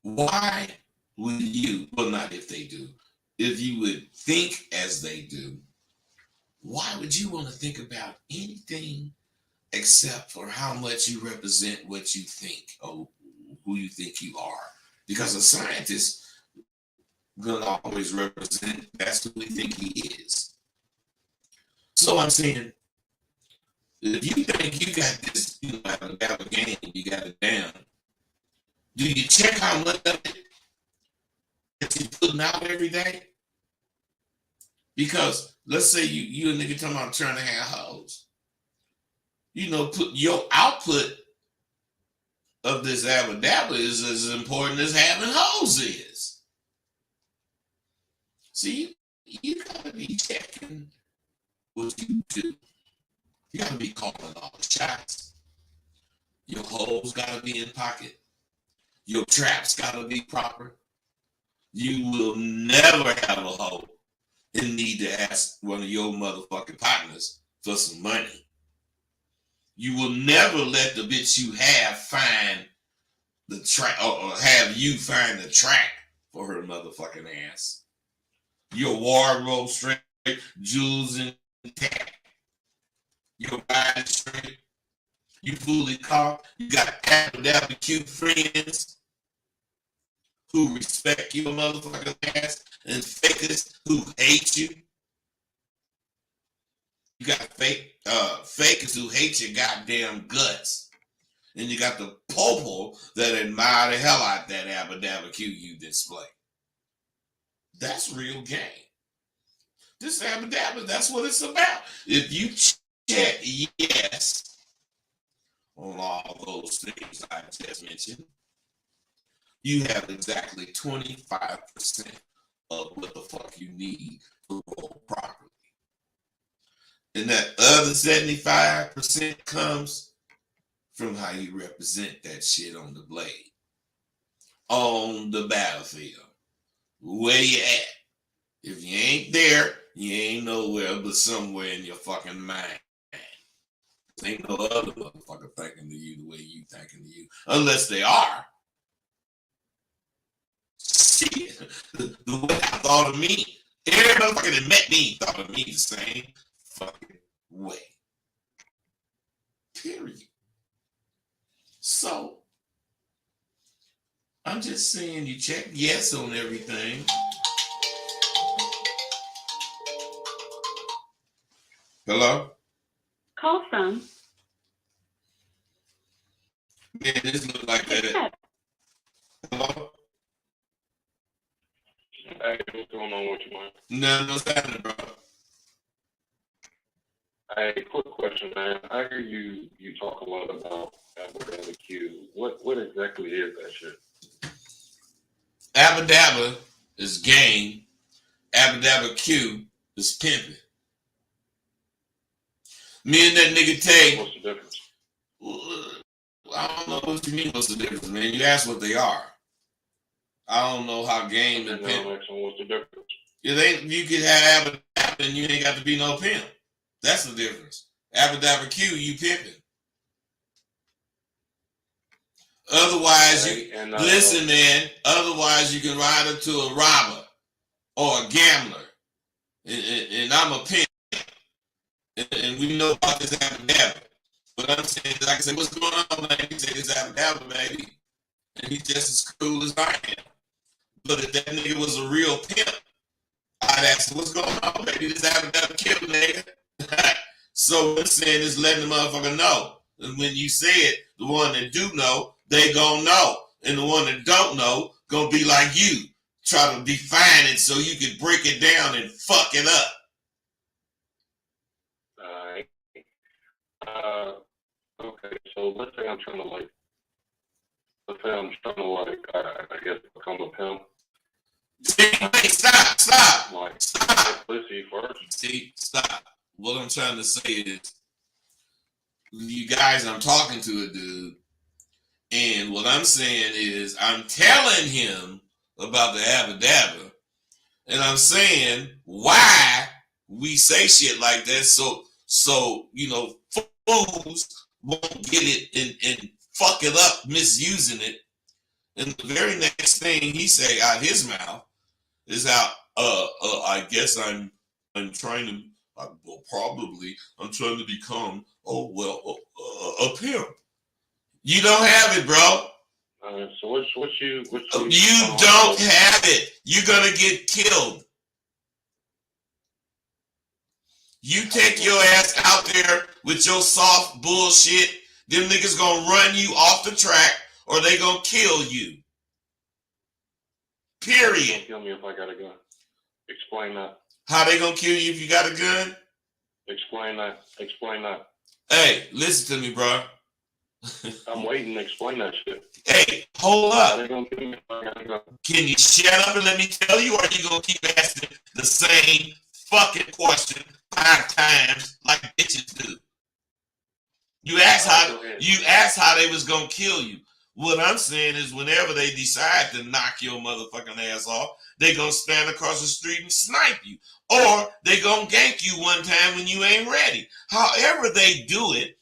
why would you, well, not if they do, if you would think as they do, why would you want to think about anything except for how much you represent what you think or who you think you are? Because a scientist gonna always represent that's who we think he is. So I'm saying, if you think you got this, you know, have a game, you got it down, do you check how much of it that you're putting out every day? Because let's say you a nigga talking about trying to have hoes. You know, put your output of this Abba Dabba is as important as having hoes is. See, you gotta be checking what you do. You gotta be calling all the shots. Your hoes gotta be in pocket. Your traps gotta be proper. You will never have a hoe and need to ask one of your motherfucking partners for some money. You will never let the bitch you have find the track or have you find the track for her motherfucking ass. Your wardrobe straight, jewels intact. Your body straight. You fully caught. You got Abba Dabba cute friends who respect your motherfucking ass and fakers who hate you. You got fakers who hate your goddamn guts. And you got the popo that admire the hell out that Abba Dabba Q you display. That's real game. This Abba Dabba, that's what it's about. If you check yes on all those things I just mentioned, you have exactly 25% of what the fuck you need to roll properly. And that other 75% comes from how you represent that shit on the blade, on the battlefield. Where you at? If you ain't there, you ain't nowhere but somewhere in your fucking mind. Ain't no other motherfucker thinking to you the way you thinking to you, unless they are. Shit, the way I thought of me, every motherfucker that met me thought of me the same fucking way. Period. So, I'm just saying you check yes on everything. Hello? Call from. Man, this look like that. Hello? Hey, what's going on with you, man? No, what's happening, bro? Hey, quick question, man. I hear you talk a lot about Abba Q. What exactly is that shit? Abba Dabba is game. Abba Dabba Q is pimping. Me and that nigga Tay. What's the difference? I don't know what you mean. What's the difference, man? You ask what they are. I don't know how game and pimp. What's the difference? You could have Abba Dabba and you ain't got to be no pimp. That's the difference. Abba Dabba Q, you pimping. Otherwise, listen, man. Otherwise, you can ride up to a robber or a gambler, and I'm a pimp, and we know about this Abba Dabba. But I'm saying, like I said, what's going on, man? He said it's Abba Dabba, baby, and he's just as cool as I am. But if that nigga was a real pimp, I'd ask him, what's going on, baby? This Abba Dabba Q, nigga. So what I'm saying is letting the motherfucker know. And when you say it, the one that do know, they gonna know. And the one that don't know, gonna be like you. Try to define it so you can break it down and fuck it up. Okay, so let's say I'm trying to I guess become a pimp. Wait, stop. Like, stop. Pussy first. See, stop. What I'm trying to say is, you guys, I'm talking to a dude, and what I'm saying is, I'm telling him about the Abba Dabba, and I'm saying why we say shit like that, so you know, fools won't get it and fuck it up, misusing it. And the very next thing he say out his mouth is how I guess I'm trying to. I'm trying to become a pimp. You don't have it, bro. So what you don't have it. You're gonna get killed. You take your ass out there with your soft bullshit. Them niggas gonna run you off the track, or they gonna kill you. Period. Kill me if I got a gun. Explain that. How they gonna kill you if you got a gun? Explain that. Hey, listen to me, bro. I'm waiting to explain that shit. Hey, hold up. How they gonna kill me if I got a gun? Can you shut up and let me tell you, or are you gonna keep asking the same fucking question 5 times like bitches do? You asked how they was gonna kill you. What I'm saying is, whenever they decide to knock your motherfucking ass off, they gonna stand across the street and snipe you. Or they gonna gank you one time when you ain't ready. However they do it,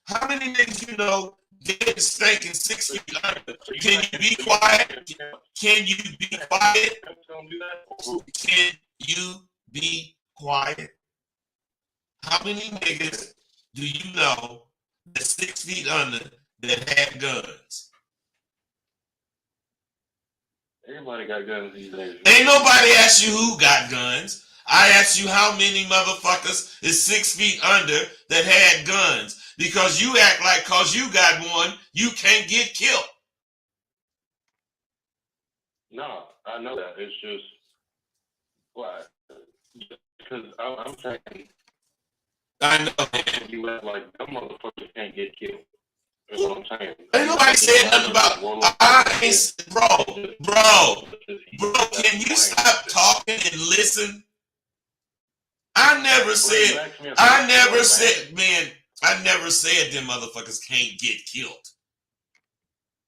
how many niggas you know get stinking 6 feet under? Can you be quiet? Can you be quiet? Can you be quiet? How many niggas do you know that 6 feet under that had guns? Everybody got guns these days. Ain't nobody asked you who got guns. I asked you how many motherfuckers is 6 feet under that had guns. Because you act like cause you got one, you can't get killed. No, I know that. It's just what? Because I'm saying I know. you act like them motherfuckers can't get killed. That's what I'm saying. Ain't nobody said nothing about bro, can you stop talking and listen? I never said them motherfuckers can't get killed.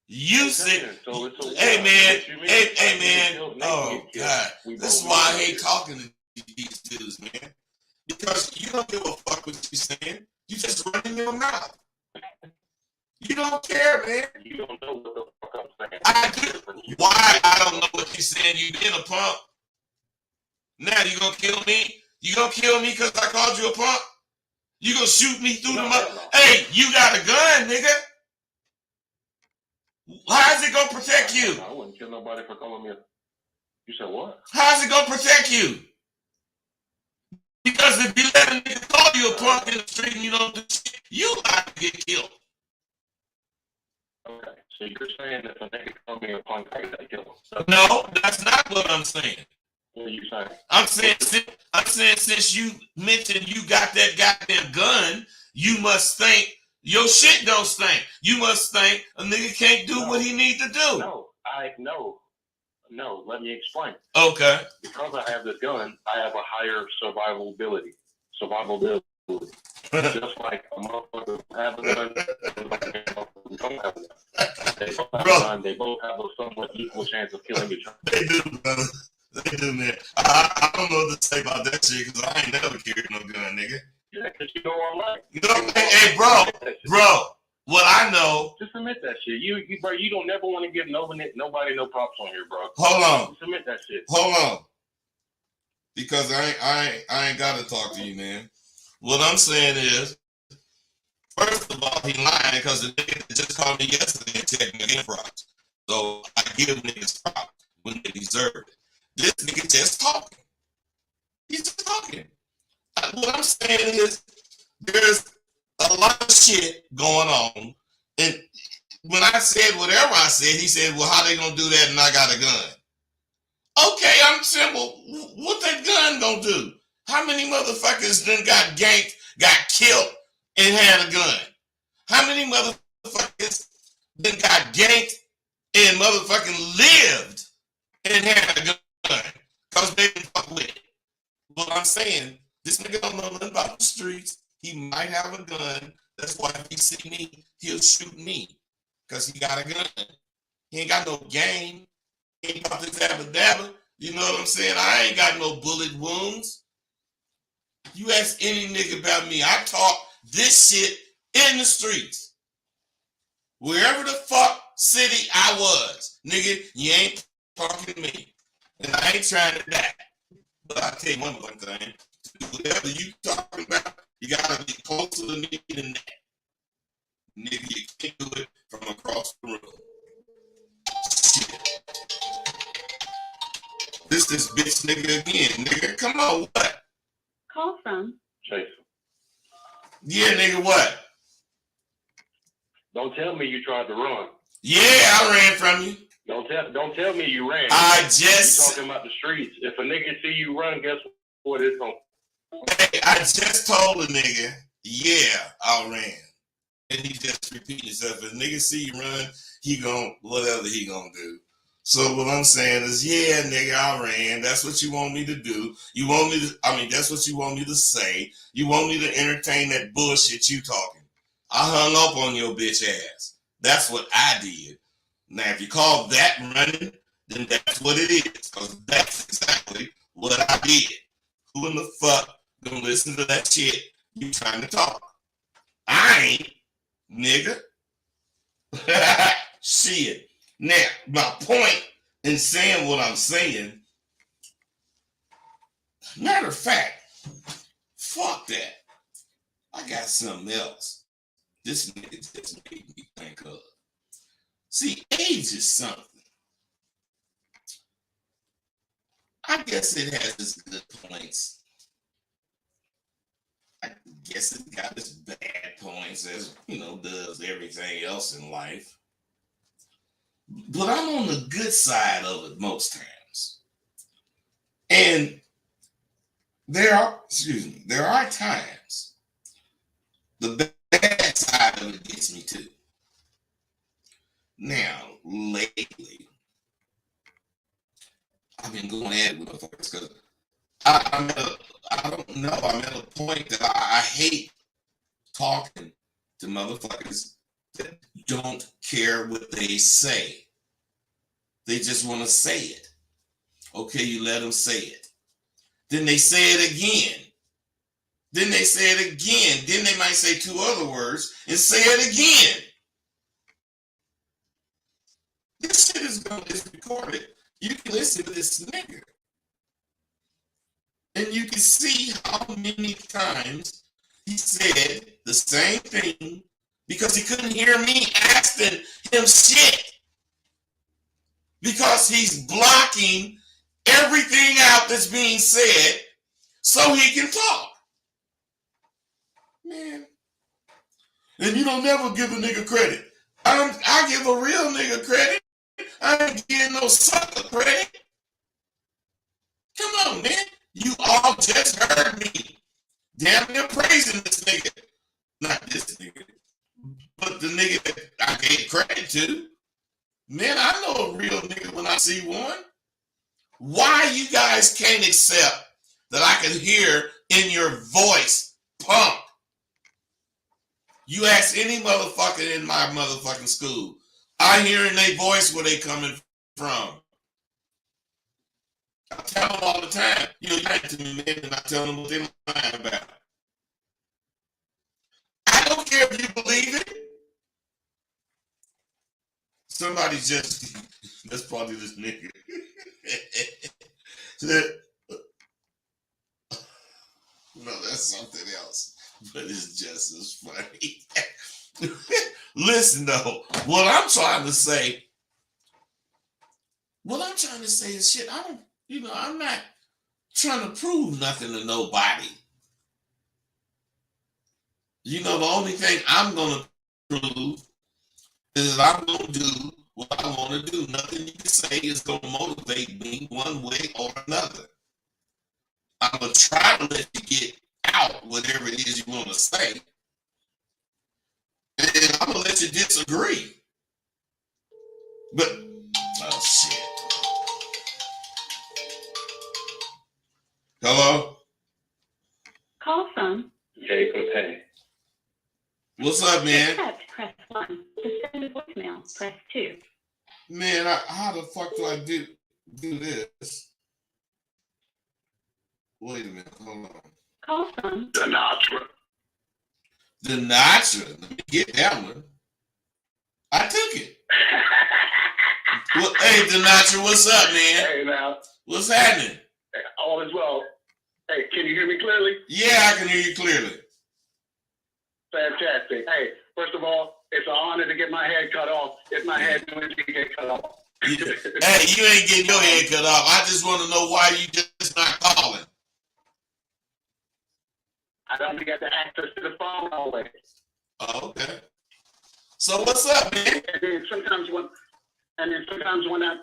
You said, hey man, oh God, this is why I hate talking to these dudes, man. Because you don't give a fuck what you're saying. You just running your mouth. You don't care, man. You don't know what the fuck I'm saying. I do. Why I don't know what you're saying? You been a punk. Now you gonna kill me? You gonna kill me because I called you a punk? You gonna shoot me through the mouth? Hey, you got a gun, nigga. How's it gonna protect you? I wouldn't kill nobody for calling me. You said what? How's it gonna protect you? Because if you let a nigga call you a punk in the street and you don't do shit, you about to get killed. Okay, so you're saying if a nigga call me a punk, I gotta kill him? No, that's not what I'm saying. What are you saying? I'm saying since you mentioned you got that goddamn gun, you must think your shit don't stink. You must think a nigga can't do what he need to do. No, let me explain. Okay. Because I have this gun, I have a higher survivability. Just like a motherfucker who have a gun, and who don't have a gun. They both have a gun, they both have a somewhat equal chance of killing each other. They do, brother. They do, man. I don't know what to say about that shit because I ain't never carried no gun, nigga. Yeah, because you know what I'm like. You know, hey, bro, what I know. Just admit that shit. Bro, you don't never want to give nobody no props on here, bro. Hold on. Just admit that shit. Hold on. Because I ain't got to talk to you, man. What I'm saying is, first of all, he lying because the nigga just called me yesterday and checked me props. So I give niggas props when they deserve it. This nigga just talking. He's just talking. What I'm saying is, there's a lot of shit going on. And when I said whatever I said, he said, well, how they gonna do that and I got a gun? Okay, I'm saying, well, what that gun gonna do? How many motherfuckers then got ganked, got killed, and had a gun? How many motherfuckers then got ganked and motherfucking lived and had a gun? Because they didn't fuck with it. What I'm saying, this nigga don't know nothing about the streets. He might have a gun. That's why if he see me, he'll shoot me. Because he got a gun. He ain't got no game. He ain't got this dabba. You know what I'm saying? I ain't got no bullet wounds. You ask any nigga about me, I talk this shit in the streets. Wherever the fuck city I was, nigga, you ain't talking to me. And I ain't trying to die. But I'll tell you one thing. Whatever you talking about, you gotta be closer to me than that. Nigga, you can't do it from across the room. Shit. This bitch nigga again. Nigga, come on, what? Call from Jason. Yeah, nigga, what? Don't tell me you tried to run. Yeah, I ran from you. Don't tell me you ran. You talking about the streets. If a nigga see you run, guess what it's gonna. Hey, I just told a nigga, yeah, I ran. And he just repeated himself. If a nigga see you run, he gon' whatever he gonna do. So what I'm saying is, yeah, nigga, I ran. That's what you want me to do. You want me to, that's what you want me to say. You want me to entertain that bullshit you talking. I hung up on your bitch ass. That's what I did. Now, if you call that running, then that's what it is. Because that's exactly what I did. Who in the fuck gonna listen to that shit you trying to talk? I ain't, nigga. Shit. Now, my point in saying what I'm saying, matter of fact, fuck that. I got something else. This nigga just made me think of. See, age is something. I I guess it has its good points. I guess it got its bad points, as does everything else in life. But I'm on the good side of it most times. And there are times the bad side of it gets me too. Now, lately, I've been going at it with motherfuckers because I'm at a point that I hate talking to motherfuckers that don't care what they say. They just want to say it. Okay, you let them say it. Then they say it again. Then they say it again. Then they might say two other words and say it again. This shit is recorded. You can listen to this nigga. And you can see how many times he said the same thing because he couldn't hear me asking him shit. Because he's blocking everything out that's being said so he can talk. Man. And you don't never give a nigga credit. I give a real nigga credit. I ain't giving no sucker credit. Come on, man. You all just heard me damn near praising this nigga. Not this nigga, but the nigga that I gave credit to. Man, I know a real nigga when I see one. Why you guys can't accept that I can hear in your voice, punk? You ask any motherfucker in my motherfucking school, I hear in their voice where they coming from. I tell them all the time, you lying to me, man, and I tell them what they're lying about. I don't care if you believe it. Somebody just, that's probably this nigga. No, that's something else, but it's just as funny. Listen though, what I'm trying to say is shit, I'm not trying to prove nothing to nobody. The only thing I'm going to prove is that I'm going to do what I want to do. Nothing you can say is going to motivate me one way or another. I'm going to try to let you get out whatever it is you want to say. And I'm going to let you disagree. But, oh shit. Hello? Call from. Jacob, hey. What's up, man? Accept, press 1. To send a voicemail, press 2. Man, how the fuck do I do this? Wait a minute, hold on. Call from. Sinatra. Let me get that one. I took it. Well, hey, Sinatra, what's up, man? Hey, now. What's happening? All is well. Hey, can you hear me clearly? Yeah, I can hear you clearly. Fantastic. Hey, first of all, it's an honor to get my head cut off. If my head doesn't get cut off. Hey, you ain't getting your head cut off. I just want to know why you just not calling. I don't get the access to the phone always. Oh, okay. So what's up, man? And then sometimes when I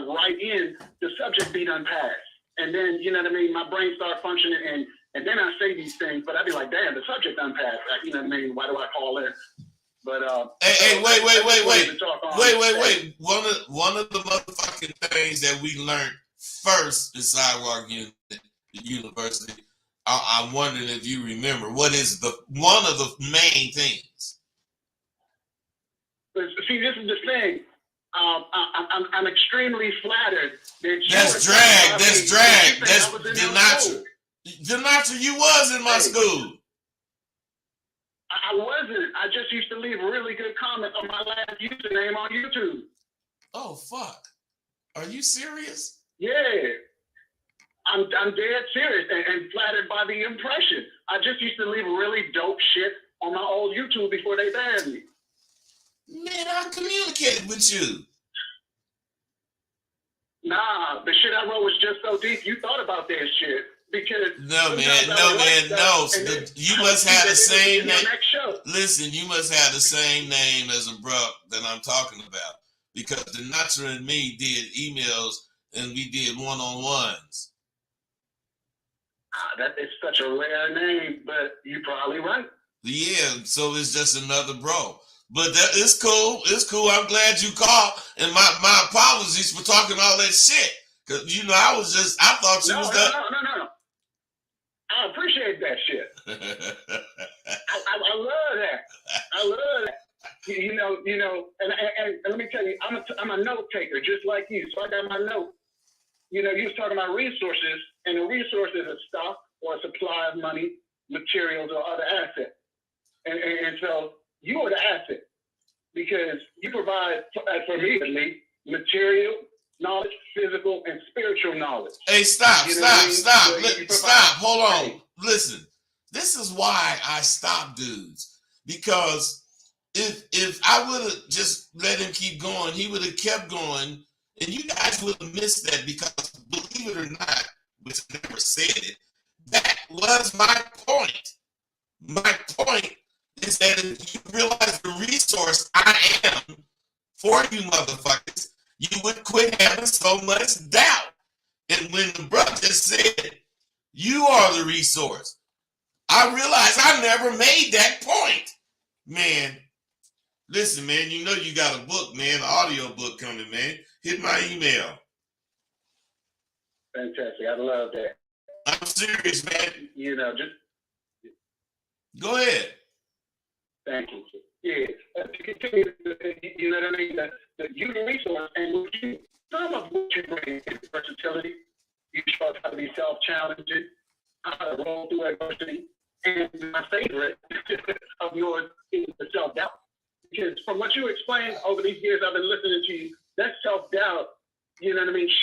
write in, the subject be done passed. And then, you know what I mean, my brain starts functioning and then I say these things, but I'd be like, damn, the subject done passed. You know what I mean? Why do I call in? But hey, wait. One of the motherfucking things that we learned first in Sidewalk University, I'm wondering if you remember, what is one of the main things? See, this is the thing. I'm extremely flattered that you. That's drag. That's Sinatra. Sinatra, you was in my school. I wasn't. I just used to leave really good comments on my last username on YouTube. Oh fuck! Are you serious? Yeah, I'm dead serious and flattered by the impression. I just used to leave really dope shit on my old YouTube before they banned me. Man, I communicated with you. Nah, the shit I wrote was just so deep. You thought about that shit because No, man. You must have the same name. Listen, you must have the same name as a bro that I'm talking about, because Denatra and me did emails and we did one-on-ones. That is such a rare name, but you're probably right. Yeah, so it's just another bro. But it's cool. It's cool. I'm glad you called. And my apologies for talking all that shit. Because, I thought you was that. No. I appreciate that shit. I love that. I love that. And let me tell you, I'm a note taker just like you. So I got my note. You was talking about resources, and the resources are stock or supply of money, materials, or other assets. And so you are the asset because you provide, for me at least, material, knowledge, physical, and spiritual knowledge. Hey, stop. Hold on. Hey. Listen, this is why I stopped dudes, because if I would have just let him keep going, he would have kept going, and you guys would have missed that, because believe it or not, which I never said it, that was my point. My point is that if you realize the resource I am for you motherfuckers, you would quit having so much doubt. And when the brother said, you are the resource, I realized I never made that point. Man, listen, man, you got a book, man, an audio book coming, man. Hit my email. Fantastic. I love that. I'm serious, man. Just go ahead. Thank you. Yeah. To continue, you know what I mean? The human resource, and some of what you bring is versatility. You show us how to be self-challenging, how to roll through adversity. And my favorite of yours is the self-doubt. Because from what you explained over these years I've been listening to you, that self-doubt,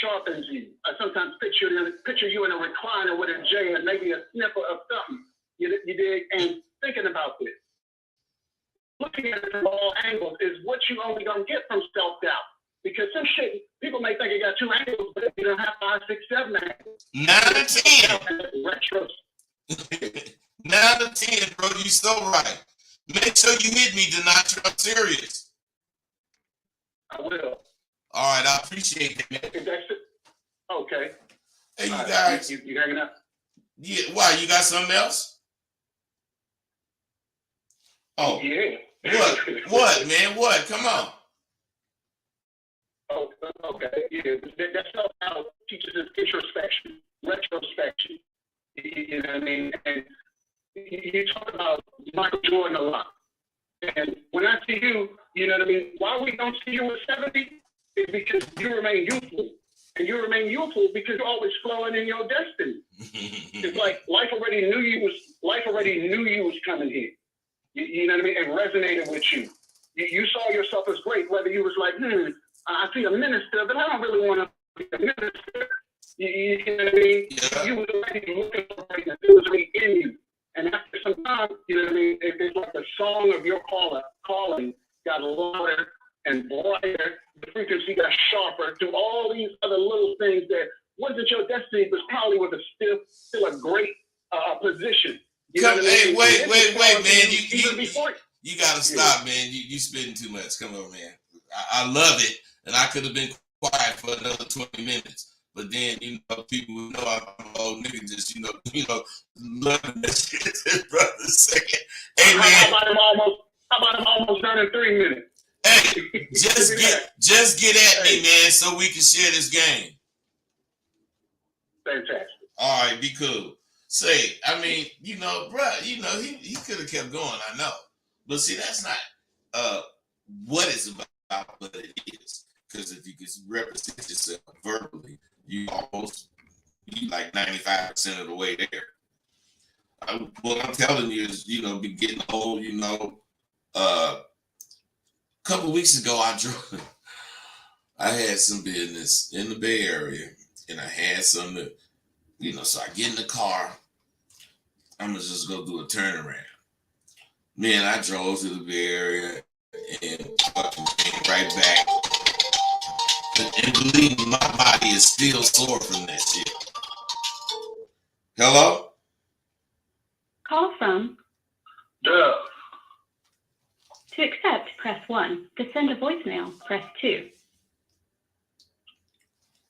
sharpens you. I sometimes picture you in a recliner with a J and maybe a sniffer of something. You dig? And thinking about this, looking at it from all angles is what you only gonna get from self-doubt. Because some shit, people may think it got 2 angles, but you don't have 5, 6, 7 angles. 9 to 10. Retro. 9 to 10, bro. You so right. Make sure you hit me, Denatra. I'm serious. I will. All right, I appreciate that, man. That's it. Okay. Hey, you guys. You hanging up? Yeah. Why? You got something else? Oh. Yeah. What, man? What? Come on. Oh, okay. Yeah. That self-doubt teaches us introspection, retrospection. You know what I mean? And you talk about Michael Jordan a lot. And when I see you, you know what I mean? Why we don't see you at 70 is because you remain youthful. And you remain youthful because you're always flowing in your destiny. It's like life already knew you was coming here. You know what I mean? And resonated with you. You saw yourself as great, whether you was like, I see a minister, but I don't really want to be a minister. You know what I mean? Yeah. You was already looking for greatness. It was already in you. And after some time, you know what I mean? It's like the song of your calling got louder and brighter. The frequency got sharper to all these other little things that wasn't your destiny, but probably was still a great position. Hey, wait, man. You gotta stop, man. You spitting too much. Come on, man. I love it, and I could have been quiet for another 20 minutes. But then, people who know I'm an old nigga just, loving that shit his brother saying. Hey, man. How about him almost done in 3 minutes? Hey, just get at me, man, so we can share this game. Fantastic. All right, be cool. Say, bro, he could have kept going, I know. But see, that's not what it's about, but it is. Because if you can represent yourself verbally, you like 95% of the way there. What I'm telling you is, be getting old, a couple of weeks ago, I had some business in the Bay Area, and I had some, so I get in the car, I'm going to just go do a turnaround. Man, I drove to the Bay Area and fucking came right back. And believe me, my body is still sore from that shit. Hello? Call from. Duh. To accept, press 1. To send a voicemail, press 2.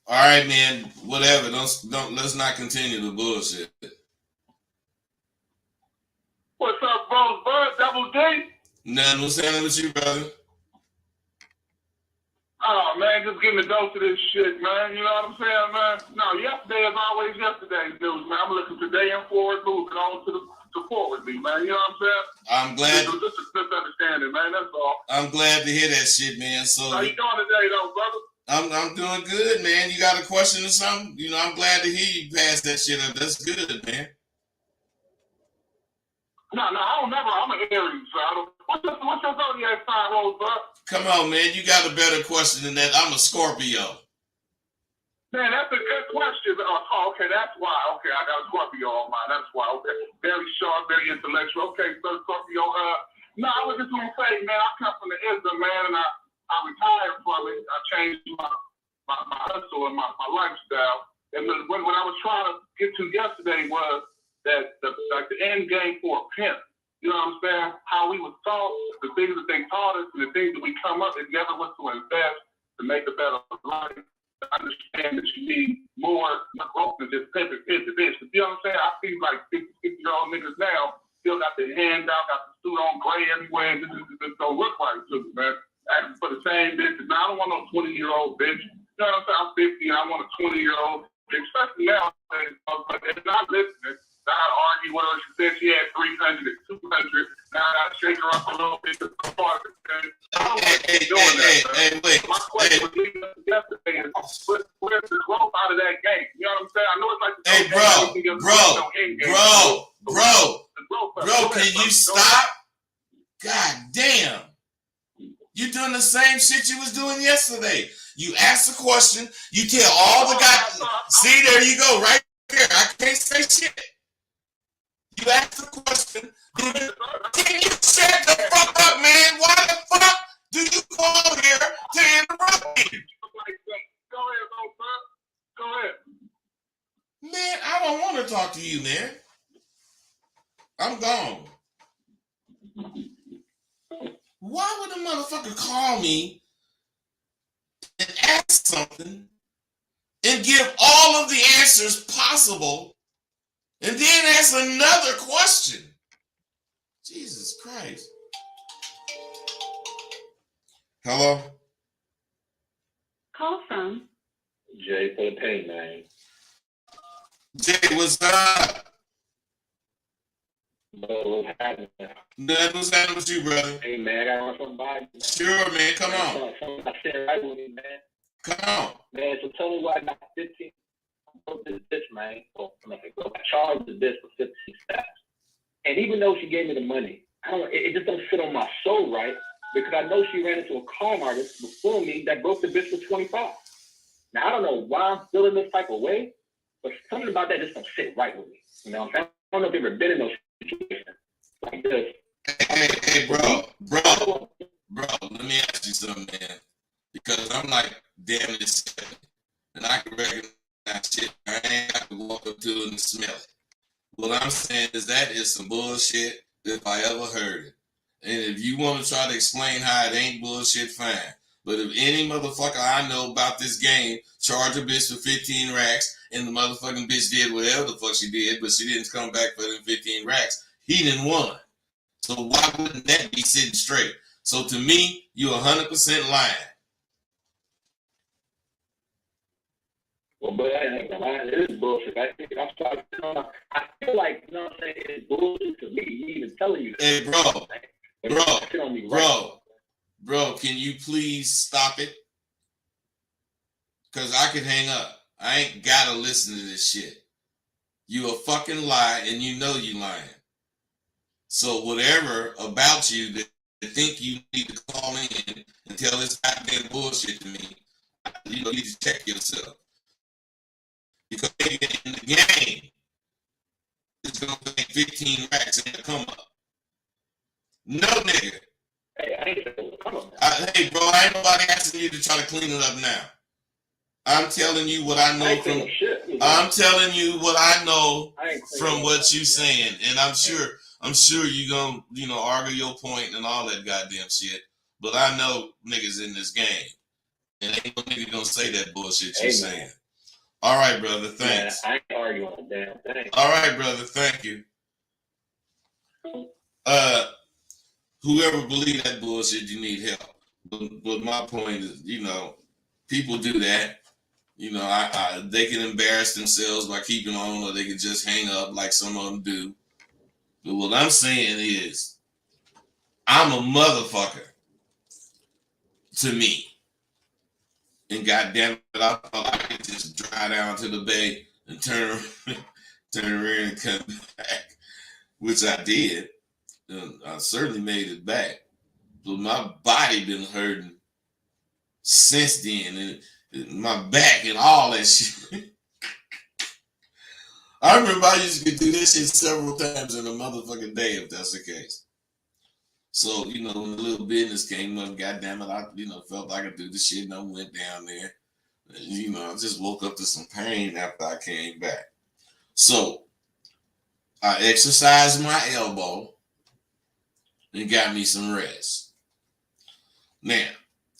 All right, man. Whatever. Don't. Let's not continue the bullshit. What's up, bro? Bud, Double D? Nothing was happening with you, brother. Oh, man, just getting a dose of this shit, man. You know what I'm saying, man? No, yesterday is always yesterday's news, man. I'm looking today and forward, moving on to forwardly, man. You know what I'm saying? I'm glad. Just a misunderstanding, man. That's all. I'm glad to hear that shit, man. So how you doing today, though, brother? I'm doing good, man. You got a question or something? You know, I'm glad to hear you pass that shit up. That's good, man. No, I'm an Aries, so I don't. What's your zodiac sign, Rosebud? Come on, man. You got a better question than that. I'm a Scorpio. Man, that's a good question. Oh, okay, that's why. Okay, I got a Scorpio on mine. That's why. Okay, very sharp, very intellectual. Okay, so Scorpio. No, I was just gonna say, man, I come from the Islam, man, and I retired from it. I changed my hustle and my lifestyle. And when I was trying to get to yesterday was that the end game for a pimp. You know what I'm saying? How we were taught, the things that they taught us, and the things that we come up, it never was to invest, to make a better life, to understand that you need more growth than just pimping, bitch. You know what I'm saying? I see like 50-year-old niggas now still got their hand out, got the suit on gray everywhere, and this don't look right to me, man. Asking for the same bitch. Now, I don't want no 20-year-old bitch. You know what I'm saying? I'm 50 and I want a 20-year-old, especially now, but they're not listening. Now I argue with her. She said she had 300 and 200. Now I gotta shake her up a little bit to part of it. Hey, wait. My question was yesterday is, where's the growth out of that game? You know what I'm saying? I know it's like bro, can you stop? God damn. You're doing the same shit you was doing yesterday. You ask a question, you tell all the guys. See, there you go, right there. I can't say shit. You ask the question, can you shut the fuck up, man? Why the fuck do you call here to interrupt me? Go ahead. Man, I don't want to talk to you, man. I'm gone. Why would a motherfucker call me and ask something and give all of the answers possible and then ask another question? Jesus Christ. Hello? Call from. Jay for the pain, man. Jay, what's up? What's happening? Nothing was happening with you, brother. Hey, man, I got somebody. Sure, man. Come on. I said right with me, man. Come on. Man, so tell me why I got 15. I broke this bitch, man. I charged the bitch for 15 steps. And even though she gave me the money, it just don't sit on my soul right, because I know she ran into a con artist before me that broke the bitch for 25. Now, I don't know why I'm feeling this type of way, but something about that just don't sit right with me. You know what I'm saying? I don't know if you've ever been in those situations like this. Hey, bro, let me ask you something, man. Because I'm like, damn this shit. And I can recognize shit. I ain't got to walk up to it and smell it. What I'm saying is that is some bullshit if I ever heard it. And if you want to try to explain how it ain't bullshit, fine. But if any motherfucker I know about this game charge a bitch for 15 racks and the motherfucking bitch did whatever the fuck she did, but she didn't come back for them 15 racks, he didn't won. So why wouldn't that be sitting straight? So to me, you're 100% lying. Well, but it is bullshit. I feel like, you know what I'm saying, it's bullshit to me even telling you that. Hey, bro, can you please stop it? Because I can hang up. I ain't got to listen to this shit. You a fucking lie, and you know you lying. So whatever about you that think you need to call in and tell this goddamn bullshit to me, you need to check yourself. Because in the game, it's going to pay 15 racks and come up. No nigga. Hey, I ain't come up. Hey, bro, I ain't nobody asking you to try to clean it up now. I'm telling you what I know I ain't from. saying shit. I'm telling you what I know I ain't saying from what nothing. you saying, and I'm sure you gonna argue your point and all that goddamn shit. But I know niggas in this game, and ain't no nigga gonna say that bullshit you Amen. saying. All right, brother. Man, Thanks. I ain't arguing a damn thing. All right, brother. Thank you. Whoever believe that bullshit, you need help. But my point is, people do that. They can embarrass themselves by keeping on, or they can just hang up like some of them do. But what I'm saying is, I'm a motherfucker to me. And goddamn it, I thought I could just drive down to the bay and turn around and come back, which I did. And I certainly made it back. But my body been hurting since then, and my back and all that shit. I remember I used to do this shit several times in a motherfucking day, if that's the case. So, when the little business came up, goddamn it, I, felt I could do the shit, and I went down there. And, I just woke up to some pain after I came back. So, I exercised my elbow and got me some rest. Now,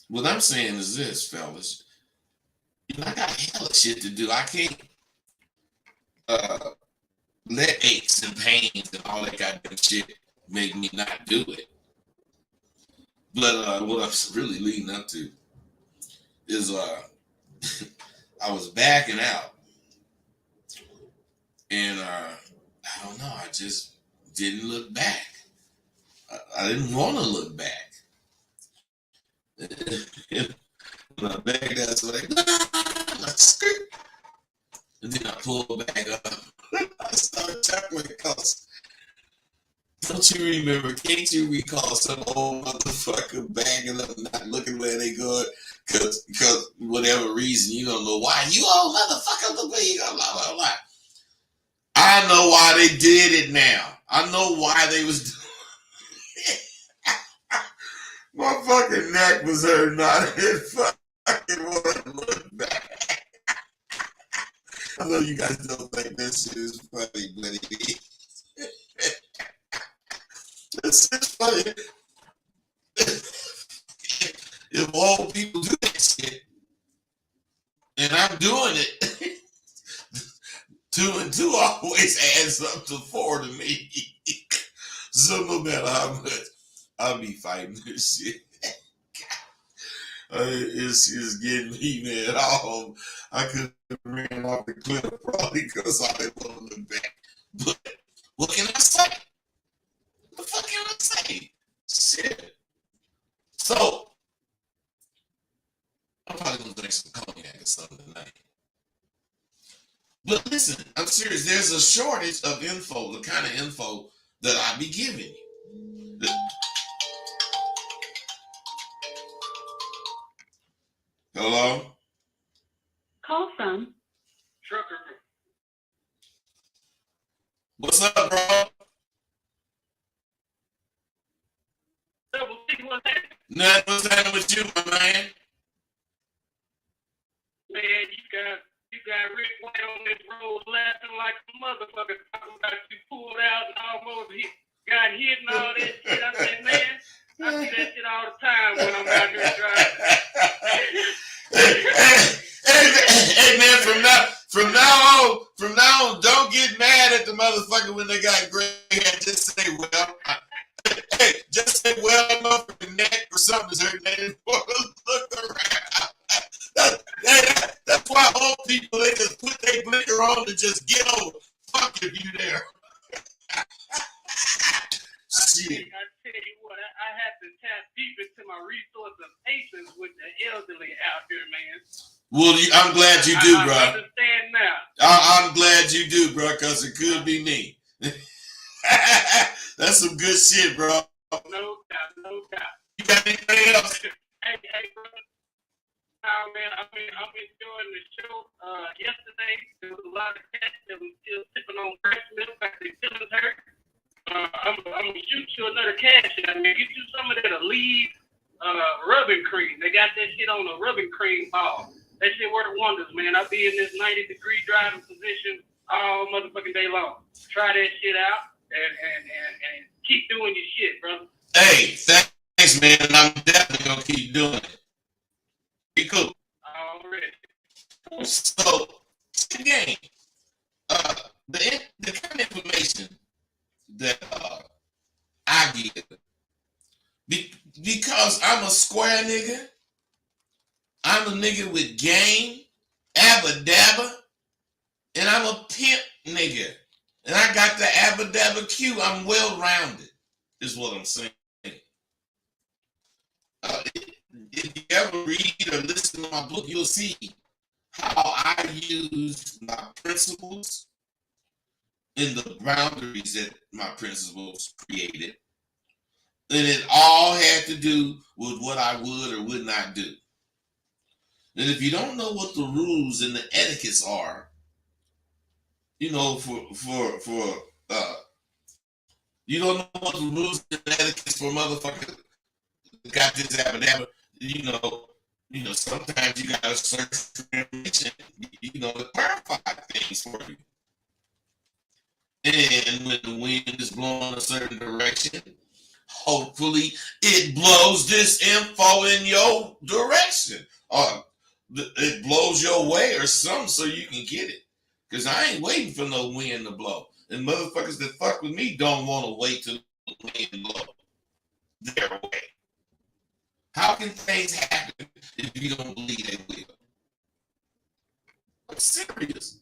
what I'm saying is this, fellas. I got hella shit to do. I can't let aches and pains and all that goddamn shit make me not do it. But what I'm really leading up to is I was backing out, and I don't know, I just didn't look back. I didn't want to look back. When I backed out, so like, and then I pulled back up. I started chuckling because don't you remember, can't you recall some old motherfucker backing up, not looking where they going, because whatever reason, you don't know why. You old motherfucker, look where you go, blah, blah, blah. I know why they did it now. I know why they was doing it. My fucking neck was hurting. I didn't fucking want to look back. I know you guys don't think this shit is funny, but it is. It's just funny. If old people do that shit, and I'm doing it, 2 and 2 always adds up to 4 to me. So no matter how much I'll be fighting this shit, it's getting me, man. I could have ran off the cliff probably because I didn't want to look back. But what can I say? What the fuck can I say? Shit. So, I'm probably going to drink some cognac or something tonight. But listen, I'm serious. There's a shortage of info, the kind of info that I be giving you. Hello? Call from Trucker. What's up, bro? Nothing was happening with you, my man. Man, you got Rick White on this road laughing like a motherfucker, talking about you pulled out and almost got hit and all that shit. I said, man, I see that shit all the time when I'm out here driving. Hey, man, from now on, don't get mad at the motherfucker when they got gray hair. Just say, well, just say, well, enough for the neck or something's hurting. They didn't want to look around. That's why old people, they just put their blinker on and just get over. Fuck if you there. Shit. I tell you what, I had to tap deep into my resource of patience with the elderly out here, man. Well, I'm glad you do, bro. I understand now. I'm glad you do, bro, because it could be me. That's some good shit, bro. No doubt. You got anything else? Hey, brother. Man, I'm enjoying the show. Yesterday, there was a lot of cats that was still sipping on breast milk like their feelings hurt. I'm going to shoot you another cash out. Get you some of that Aleve rubbing cream. They got that shit on a rubbing cream ball. That shit work wonders, man. I be in this 90-degree driving position all motherfucking day long. Try that shit out and keep doing your shit, brother. Hey, thanks, man. I'm definitely gonna keep doing it. Be cool. Already. So, again, the kind of information that I give, because I'm a square nigga, I'm a nigga with game, abba dabba, and I'm a pimp nigga. And I got the abba dabba Q. I'm well rounded, is what I'm saying. If you ever read or listen to my book, you'll see how I use my principles and the boundaries that my principles created. And it all had to do with what I would or would not do. And if you don't know what the rules and the etiquettes are, you know, you don't know what the rules and etiquettes for motherfuckers got this abba, you know, sometimes you gotta search for information, you know, to clarify things for you. And when the wind is blowing a certain direction, hopefully it blows this info in your direction. Or it blows your way or something so you can get it. Because I ain't waiting for no wind to blow. And motherfuckers that fuck with me don't want to wait till the wind blow their way. How can things happen if you don't believe they will? I'm serious.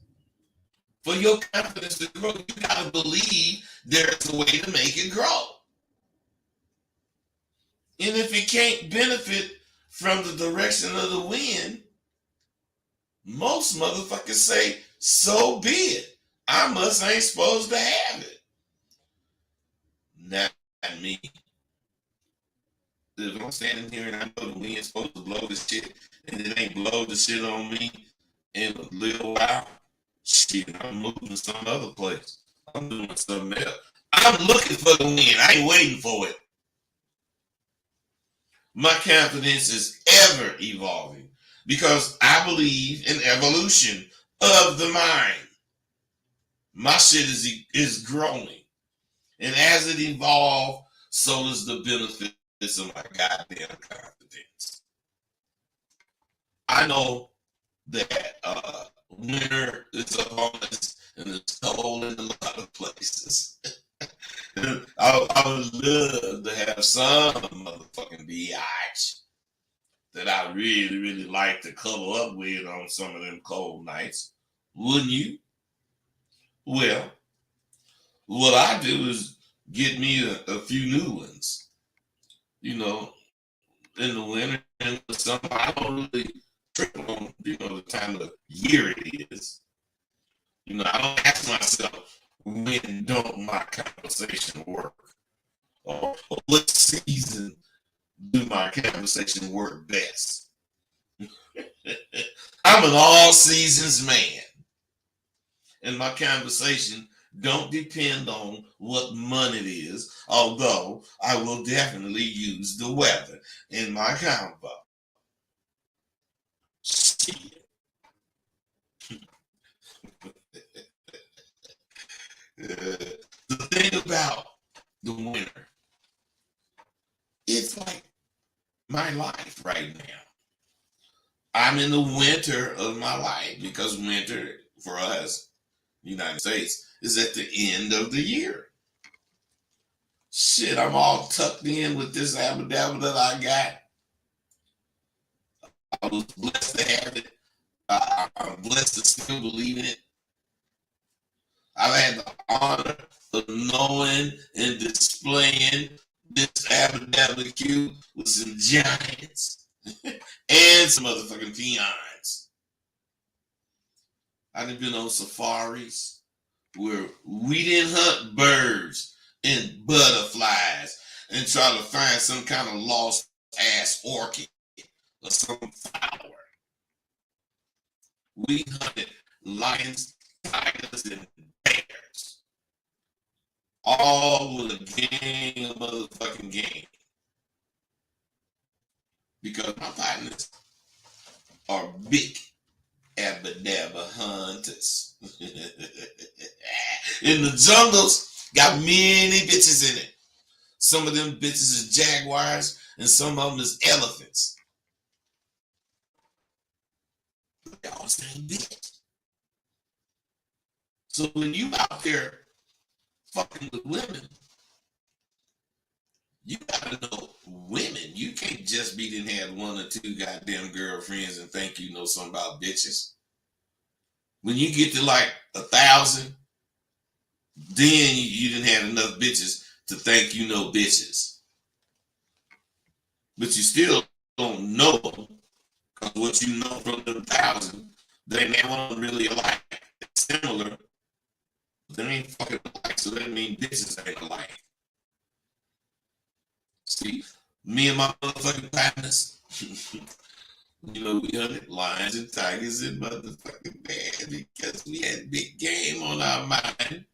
For your confidence to grow, you gotta believe there's a way to make it grow. And if it can't benefit from the direction of the wind, most motherfuckers say, so be it. I must ain't supposed to have it. Not me. If I'm standing here and I know the wind's supposed to blow this shit and it ain't blow the shit on me in a little while, shit, I'm moving some other place. I'm doing something else. I'm looking for the wind. I ain't waiting for it. My confidence is ever evolving because I believe in evolution of the mind. My shit is growing. And as it evolves, so does the benefits of my goddamn confidence. I know that winter is upon us and it's cold in a lot of places. I would love to have some motherfucking biatch that I really, really like to cuddle up with on some of them cold nights. Wouldn't you? Well, what I do is get me a few new ones. You know, in the winter and the summer, I don't really trip on, you know, the time of the year it is. You know, I don't ask myself, when don't my conversation work? Or what season do my conversation work best? I'm an all seasons man. And my conversation don't depend on what month it is, although I will definitely use the weather in my convo. Shit. The thing about the winter, it's like my life right now. I'm in the winter of my life because winter for us, United States, is at the end of the year. Shit, I'm all tucked in with this abba-dabba that I got. I was blessed to have it. I'm blessed to still believe in it. I've had the honor of knowing and displaying this abba-dabba Q with some giants and some motherfucking peons. I've been on safaris where we didn't hunt birds and butterflies and try to find some kind of lost ass orchid or some flower. We hunted lions, tigers, and bears. All with a gang of motherfucking game. Because my partners are big yabba dabba hunters. In the jungles, got many bitches in it. Some of them bitches is jaguars, and some of them is elephants. They all the same bitch. So when you out there fucking with women, you gotta know women. You can't just be didn't have one or two goddamn girlfriends and think you know something about bitches. When you get to like 1,000, then you didn't have enough bitches to think you know bitches. But you still don't know, because what you know from the 1,000, they ain't one really alike. It's similar, but they ain't fucking alike, so that means bitches ain't alike. See, me and my motherfucking partners, you know, we hunted lions and tigers and motherfucking bears because we had big game on our mind.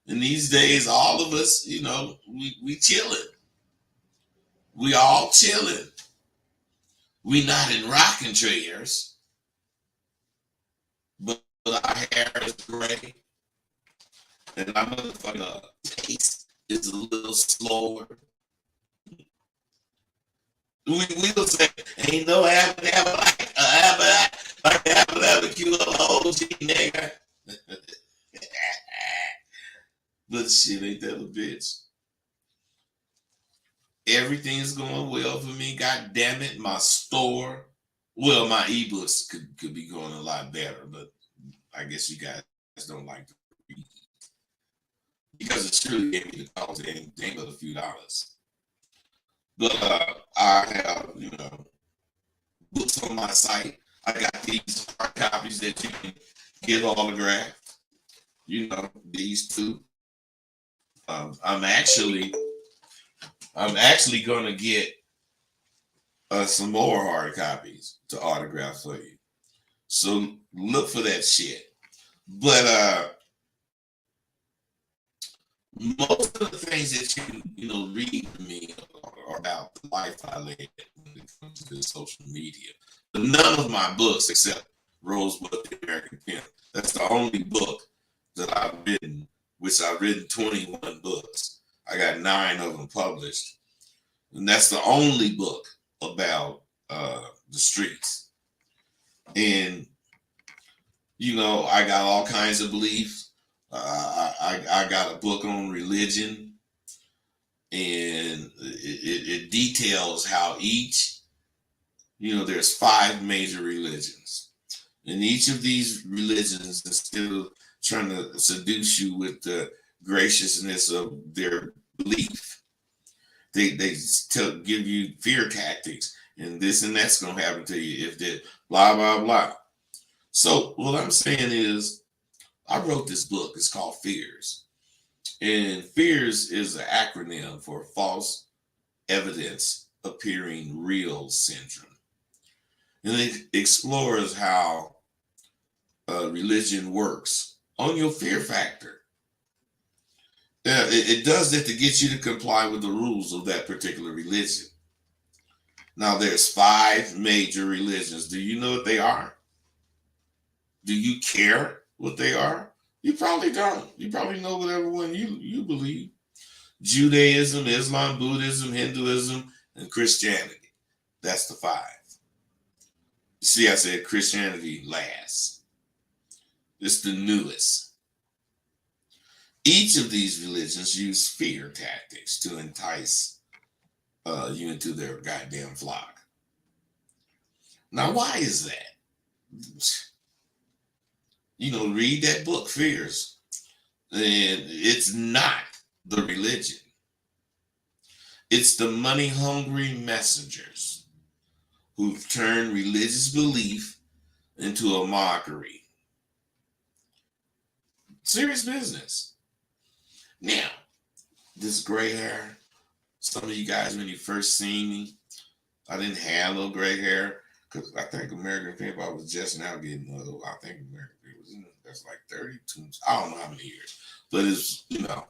And these days, all of us, you know, we chilling. We all chilling. We not in rocking chairs, but our hair is gray and our motherfucking pace is a little slower. We will say, ain't no apple like cute little OG nigga. But shit, ain't that a bitch? Everything's going well for me. God damn it, my store. Well, my ebooks could be going a lot better, but I guess you guys don't like to read because it surely gave me the cost. It ain't but a few dollars. But I have, you know, books on my site. I got these hard copies that you can get autographed. You know, these two. I'm actually gonna get some more hard copies to autograph for you. So look for that shit. But most of the things that you know read to me are about the life I led when it comes to social media. But none of my books, except Rosebud the American Pimp, that's the only book that I've written, which I've written 21 books. I got 9 of them published. And that's the only book about the streets. And, you know, I got all kinds of beliefs. I got a book on religion, and it details how each, you know, there's 5 major religions. And each of these religions, instead of trying to seduce you with the graciousness of their belief, they give you fear tactics, and this and that's going to happen to you if they blah, blah, blah. So what I'm saying is, I wrote this book. It's called Fears. And Fears is an acronym for false evidence appearing real syndrome. And it explores how religion works on your fear factor. It does that to get you to comply with the rules of that particular religion. Now, there's 5 major religions. Do you know what they are? Do you care what they are? You probably don't. You probably know whatever one you believe. Judaism, Islam, Buddhism, Hinduism, and Christianity. That's the 5. You see, I said Christianity last. It's the newest. Each of these religions use fear tactics to entice you into their goddamn flock. Now, why is that? You know, read that book, Fears. And it's not the religion. It's the money-hungry messengers who've turned religious belief into a mockery. Serious business. Now, this gray hair, some of you guys, when you first seen me, I didn't have no gray hair, because I think American Pimp, I was just now getting old. I think American Pimp was, that's like 32, I don't know how many years. But it's, you know,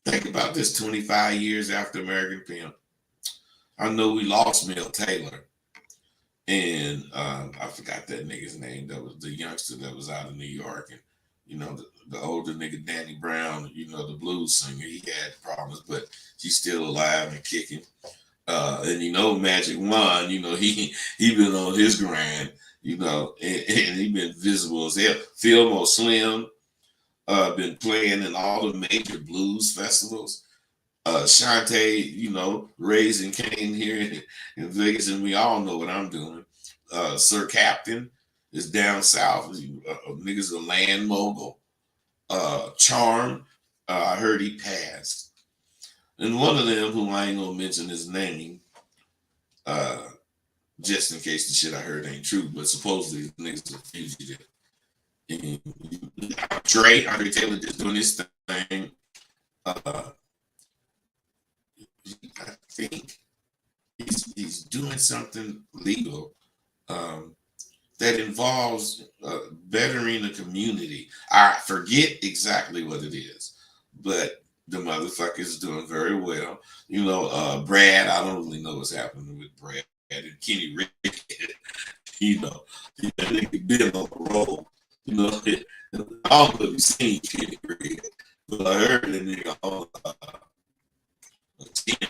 think about this 25 years after American Pimp. I know we lost Mel Taylor, And I forgot that nigga's name. That was the youngster that was out of New York, and the older nigga Danny Brown, the blues singer. He had problems, but he's still alive and kicking. And Magic Wand, he been on his grind, and he been visible as hell. Fillmore Slim, been playing in all the major blues festivals. Shantae, raising Kane here in Vegas, and we all know what I'm doing. Sir Captain is down south. Niggas a land mogul. Charm, I heard he passed. And one of them, who I ain't gonna mention his name, just in case the shit I heard ain't true, but supposedly the niggas a fugitive. And Andre Taylor just doing his thing. I think he's doing something legal that involves bettering the community. I forget exactly what it is, but the motherfucker is doing very well. Brad, I don't really know what's happening with Brad and Kenny Rick. They been on the road. I don't know if you've seen Kenny Rick, but I heard that nigga on Tim.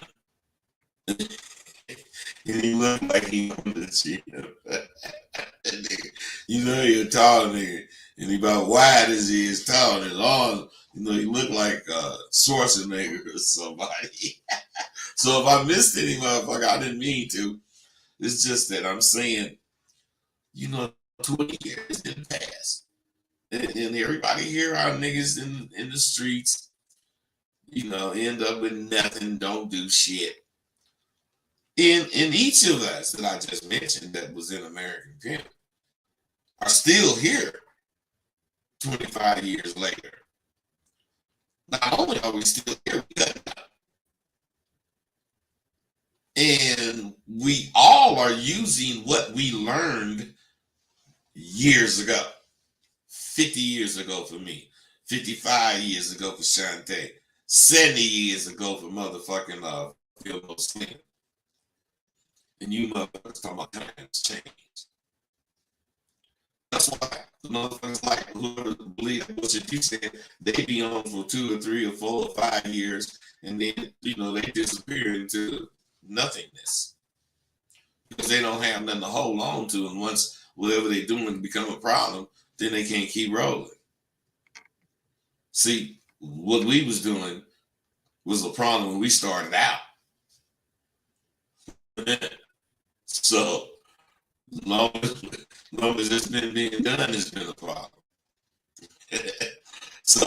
And he looked like he on the gym. He a tall nigga. And he about wide as he is tall and long. He looked like Schwarzenegger or somebody. So if I missed any motherfucker, I didn't mean to. It's just that I'm saying, 20 years didn't pass. And everybody here are niggas in the streets, end up with nothing, don't do shit. In each of us that I just mentioned that was in American Pimp are still here 25 years later. Not only are we still here, we got it. And we all are using what we learned years ago. 50 years ago for me. 55 years ago for Shantae. 70 years ago for motherfucking Phil Slim. And you motherfuckers talking about times change. That's why the motherfuckers like whoever believe what you said, they be on for 2 or 3 or 4 or 5 years, and then they disappear into nothingness because they don't have nothing to hold on to. And once whatever they're doing become a problem, then they can't keep rolling. See, what we was doing was a problem when we started out. So long as it's been being done, it's been a problem. So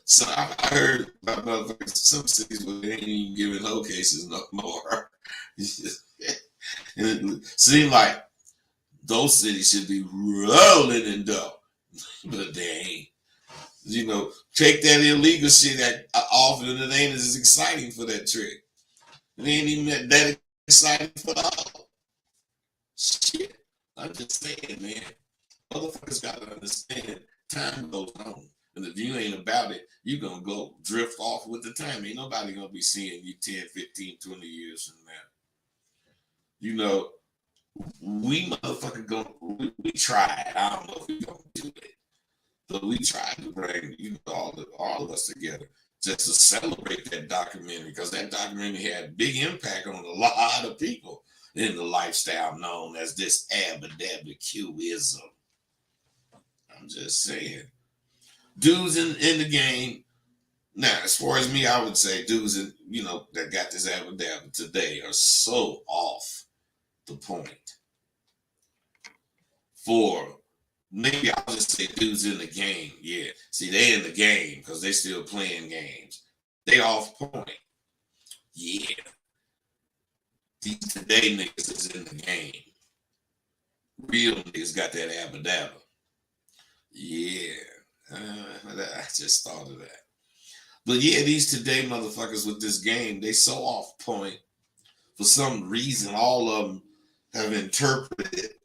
so I heard about motherfuckers some cities where they ain't even giving hoe cases no more. And it seemed like those cities should be rolling in dough, but they ain't. Take that illegal shit off, and it ain't as exciting for that trick. It ain't even that exciting for the hoe. Shit, I'm just saying, man. Motherfuckers gotta understand time goes on. And if you ain't about it, you gonna go drift off with the time. Ain't nobody gonna be seeing you 10, 15, 20 years from now. We motherfucker we tried. I don't know if we gonna do it. But we tried to bring all of us together just to celebrate that documentary, because that documentary had big impact on a lot of people in the lifestyle known as this abadabaquism. I'm just saying. Dudes in the game. Now, as far as me, I would say dudes that got this abadabba today are so off the point. For maybe I'll just say dudes in the game. Yeah. See, they in the game because they still playing games. They off point. Yeah. These today niggas is in the game. Real niggas got that abadabba. Yeah. I just thought of that. But yeah, these today motherfuckers with this game, they so off point. For some reason, all of them have interpreted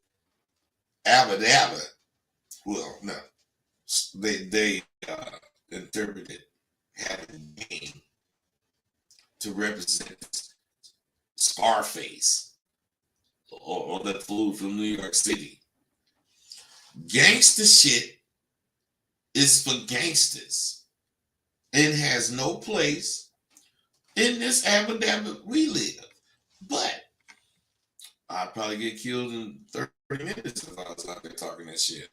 abadabba. Well, no. They interpreted having game to represent Scarface. or that fool from New York City. Gangster shit is for gangsters and has no place in this abadabba we live. But I'd probably get killed in 30 minutes if I was out there talking that shit.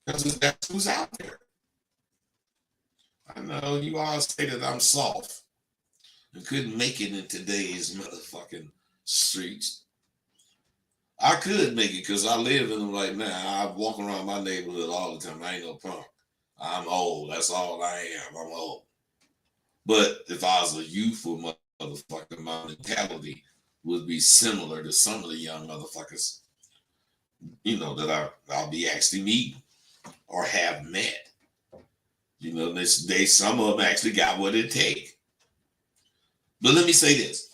Because that's who's out there. I know you all say that I'm soft and couldn't make it in today's motherfucking streets. I could make it because I live in them right now. I walk around my neighborhood all the time. I ain't no punk. I'm old. That's all I am. I'm old. But if I was a youthful motherfucker, my mentality would be similar to some of the young motherfuckers, that I'll be actually meeting or have met. Some of them actually got what it takes. But let me say this.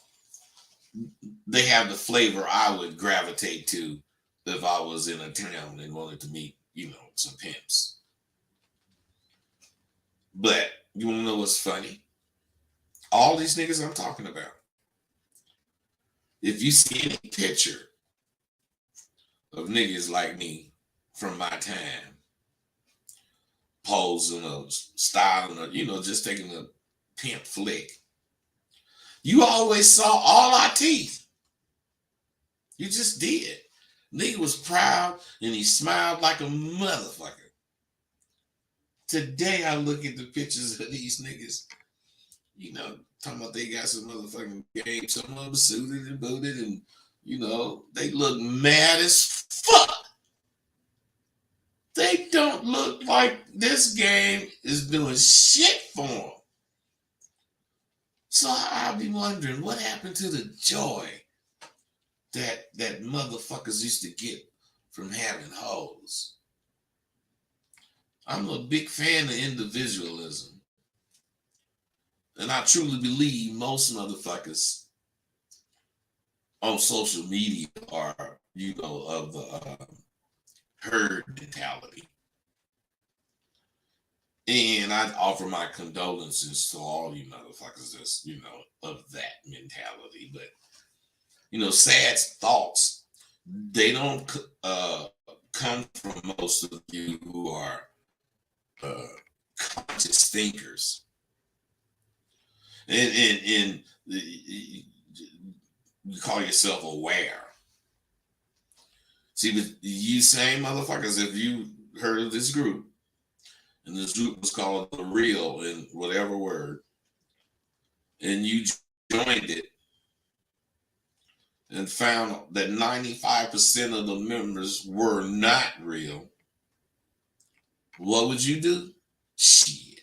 They have the flavor I would gravitate to if I was in a town and wanted to meet, some pimps. But you want to know what's funny? All these niggas I'm talking about, if you see any picture of niggas like me from my time, posing or styling or, just taking a pimp flick, you always saw all our teeth. You just did. Nigga was proud and he smiled like a motherfucker. Today I look at the pictures of these niggas, talking about they got some motherfucking game, some of them suited and booted, and they look mad as fuck. They don't look like this game is doing shit for them. So I'll be wondering what happened to the joy that motherfuckers used to get from having hoes. I'm a big fan of individualism. And I truly believe most motherfuckers on social media are, of the herd mentality. And I offer my condolences to all you motherfuckers that's, of that mentality. But, sad thoughts, they don't come from most of you who are conscious thinkers. And you call yourself aware. See, but you same motherfuckers, if you heard of this group, and this group was called The Real in whatever word, and you joined it and found that 95% of the members were not real, what would you do? Shit.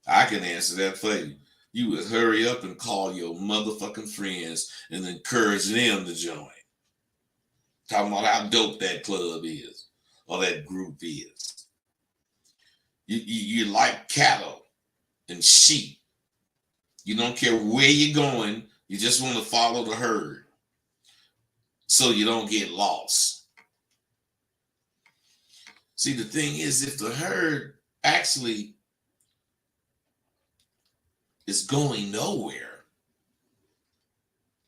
I can answer that for you. You would hurry up and call your motherfucking friends and encourage them to join. Talking about how dope that club is or that group is. You like cattle and sheep. You don't care where you're going. You just want to follow the herd so you don't get lost. See, the thing is, if the herd actually is going nowhere,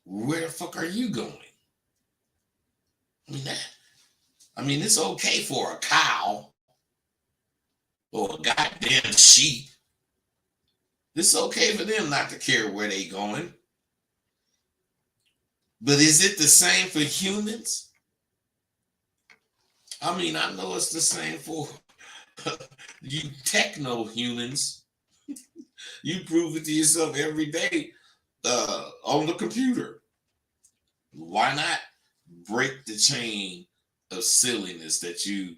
where the fuck are you going? I mean, it's okay for a cow or a goddamn sheep. It's okay for them not to care where they going. But is it the same for humans? I mean, I know it's the same for you techno humans. You prove it to yourself every day on the computer. Why not break the chain of silliness that you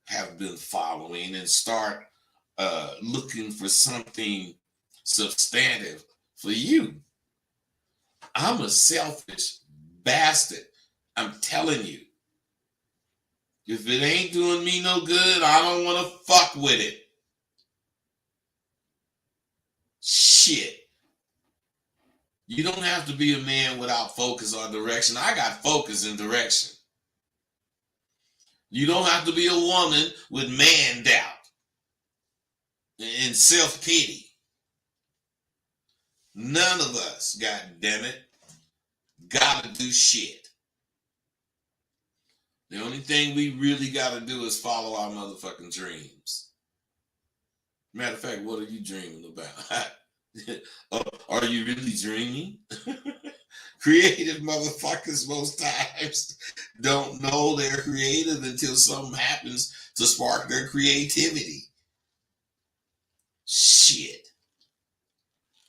have been following and start looking for something substantive for you? I'm a selfish bastard. I'm telling you. If it ain't doing me no good, I don't want to fuck with it. Shit. You don't have to be a man without focus or direction. I got focus and direction. You don't have to be a woman with man doubt and self-pity. None of us, god damn it, gotta do shit. The only thing we really got to do is follow our motherfucking dreams. Matter of fact, what are you dreaming about? Are you really dreaming? Creative motherfuckers most times don't know they're creative until something happens to spark their creativity. Shit.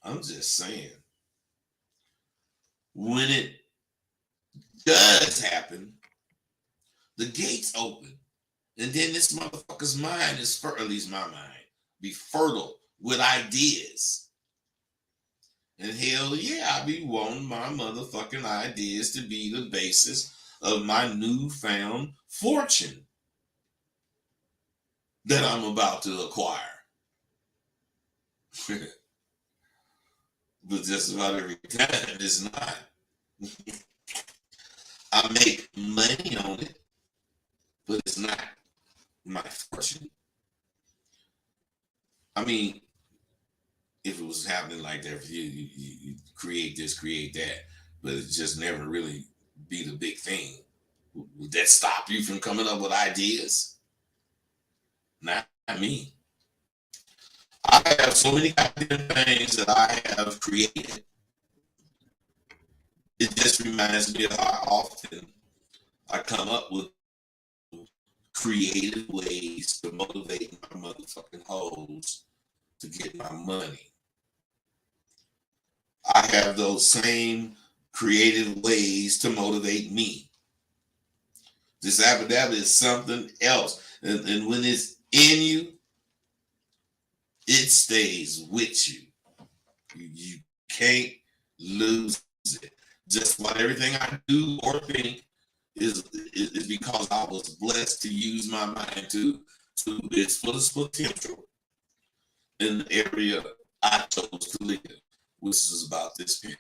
I'm just saying. When it does happen, the gates open. And then this motherfucker's mind is, at least my mind, be fertile with ideas. And hell yeah, I be wanting my motherfucking ideas to be the basis of my newfound fortune that I'm about to acquire. But just about every time it's not. I make money on it, but it's not my fortune. I mean, if it was happening like that for you, you create this, create that, but it just never really be the big thing. Would that stop you from coming up with ideas? Not me. I have so many goddamn things that I have created. It just reminds me of how often I come up with creative ways to motivate my motherfucking hoes to get my money. I have those same creative ways to motivate me. This abadabba is something else. And when it's in you, it stays with you. You can't lose it. Just about everything I do or think is because I was blessed to use my mind to its fullest potential in the area I chose to live, which is about this pimping.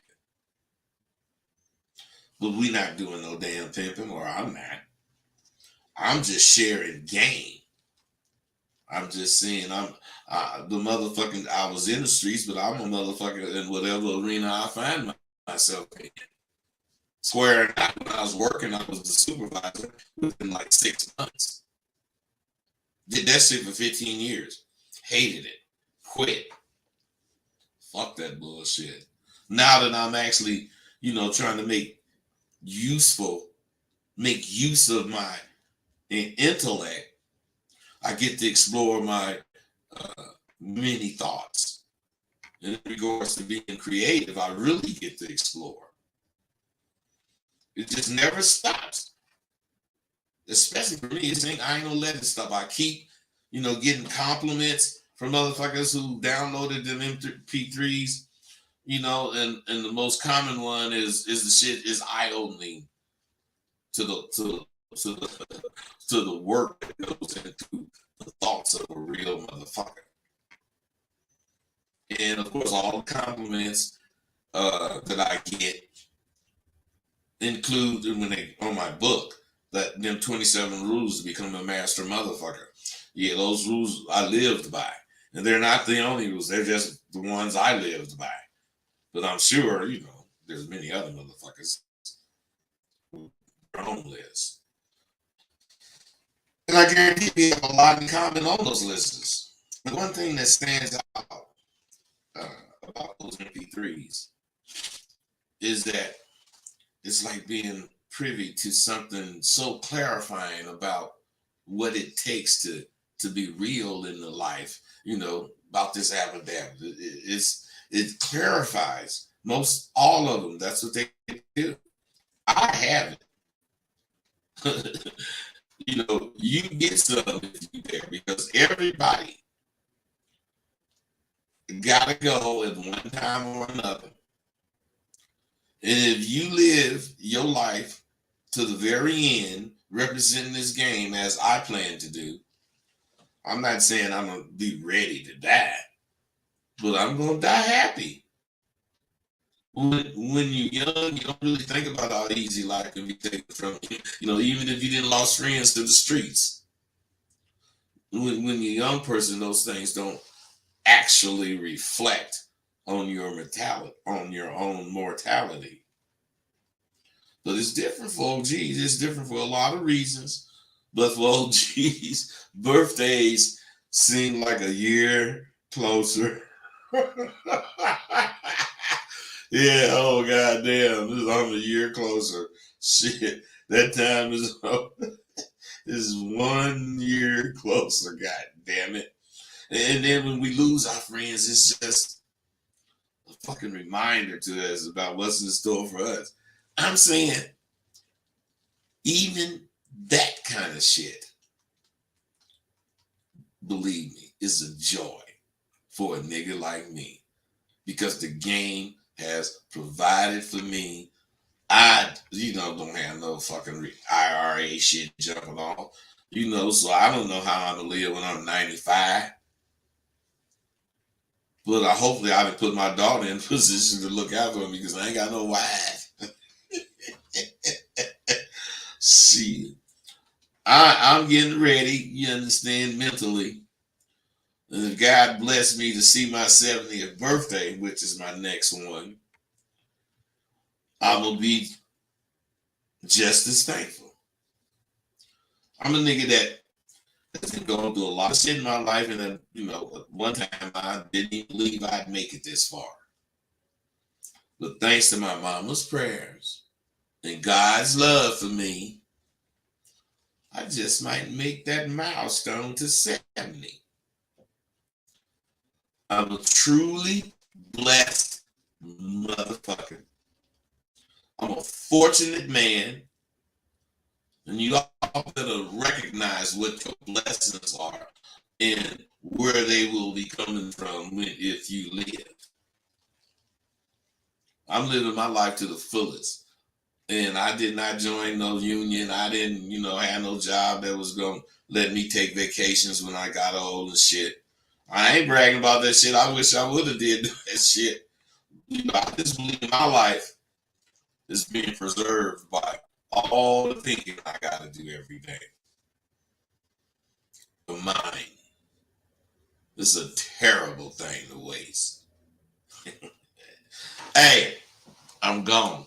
But we not doing no damn pimping, or I'm not. I'm just sharing game. I'm just saying the motherfucking, I was in the streets, but I'm a motherfucker in whatever arena I find myself in. Swear or not, when I was working, I was the supervisor within like 6 months. Did that shit for 15 years. Hated it. Quit. Fuck that bullshit. Now that I'm actually, trying to make use of my intellect, I get to explore my many thoughts. In regards to being creative, I really get to explore. It just never stops. Especially for me, I ain't gonna let it stop. I keep, getting compliments from motherfuckers who downloaded them MP3s, and the most common one is the shit is eye-opening to the work that goes into the thoughts of a real motherfucker. And of course, all the compliments that I get include when they on my book that them 27 rules to become a master motherfucker. Yeah, those rules I lived by, and they're not the only rules. They're just the ones I lived by. But I'm sure there's many other motherfuckers who are on the list, and I guarantee we have a lot in common on those lists. The one thing that stands out about those MP3s is that it's like being privy to something so clarifying about what it takes to be real in the life, about this abadab. It clarifies all of them. That's what they do. I have it. You get some if you there, because everybody gotta go at one time or another. And if you live your life to the very end, representing this game as I plan to do, I'm not saying I'm going to be ready to die, but I'm going to die happy. When you're young, you don't really think about how easy life can be taken from you, even if you didn't lost friends to the streets. When you're a young person, those things don't actually reflect on your mortality, on your own mortality. But it's different for OGs. It's different for a lot of reasons. But for OGs, birthdays seem like a year closer. Yeah, oh goddamn, I'm a year closer. Shit, that time is 1 year closer. God damn it! And then when we lose our friends, it's just a fucking reminder to us about what's in store for us. I'm saying, even that kind of shit, believe me, is a joy for a nigga like me, because the game has provided for me. I, don't have no fucking IRA shit jumping on, so I don't know how I'm gonna live when I'm 95. But hopefully I can put my daughter in a position to look out for me, because I ain't got no wife. See, I'm getting ready, you understand, mentally. And if God bless me to see my 70th birthday, which is my next one, I will be just as thankful. I'm a nigga that has been going through a lot of shit in my life, and then, one time I didn't even believe I'd make it this far. But thanks to my mama's prayers and God's love for me, I just might make that milestone to 70. I'm a truly blessed motherfucker. I'm a fortunate man, and you all better recognize what your blessings are and where they will be coming from if you live. I'm living my life to the fullest. And I did not join no union. I didn't, have no job that was going to let me take vacations when I got old and shit. I ain't bragging about that shit. I wish I would have did that shit. I just believe my life is being preserved by all the thinking I got to do every day. The mind is a terrible thing to waste. Hey, I'm gone.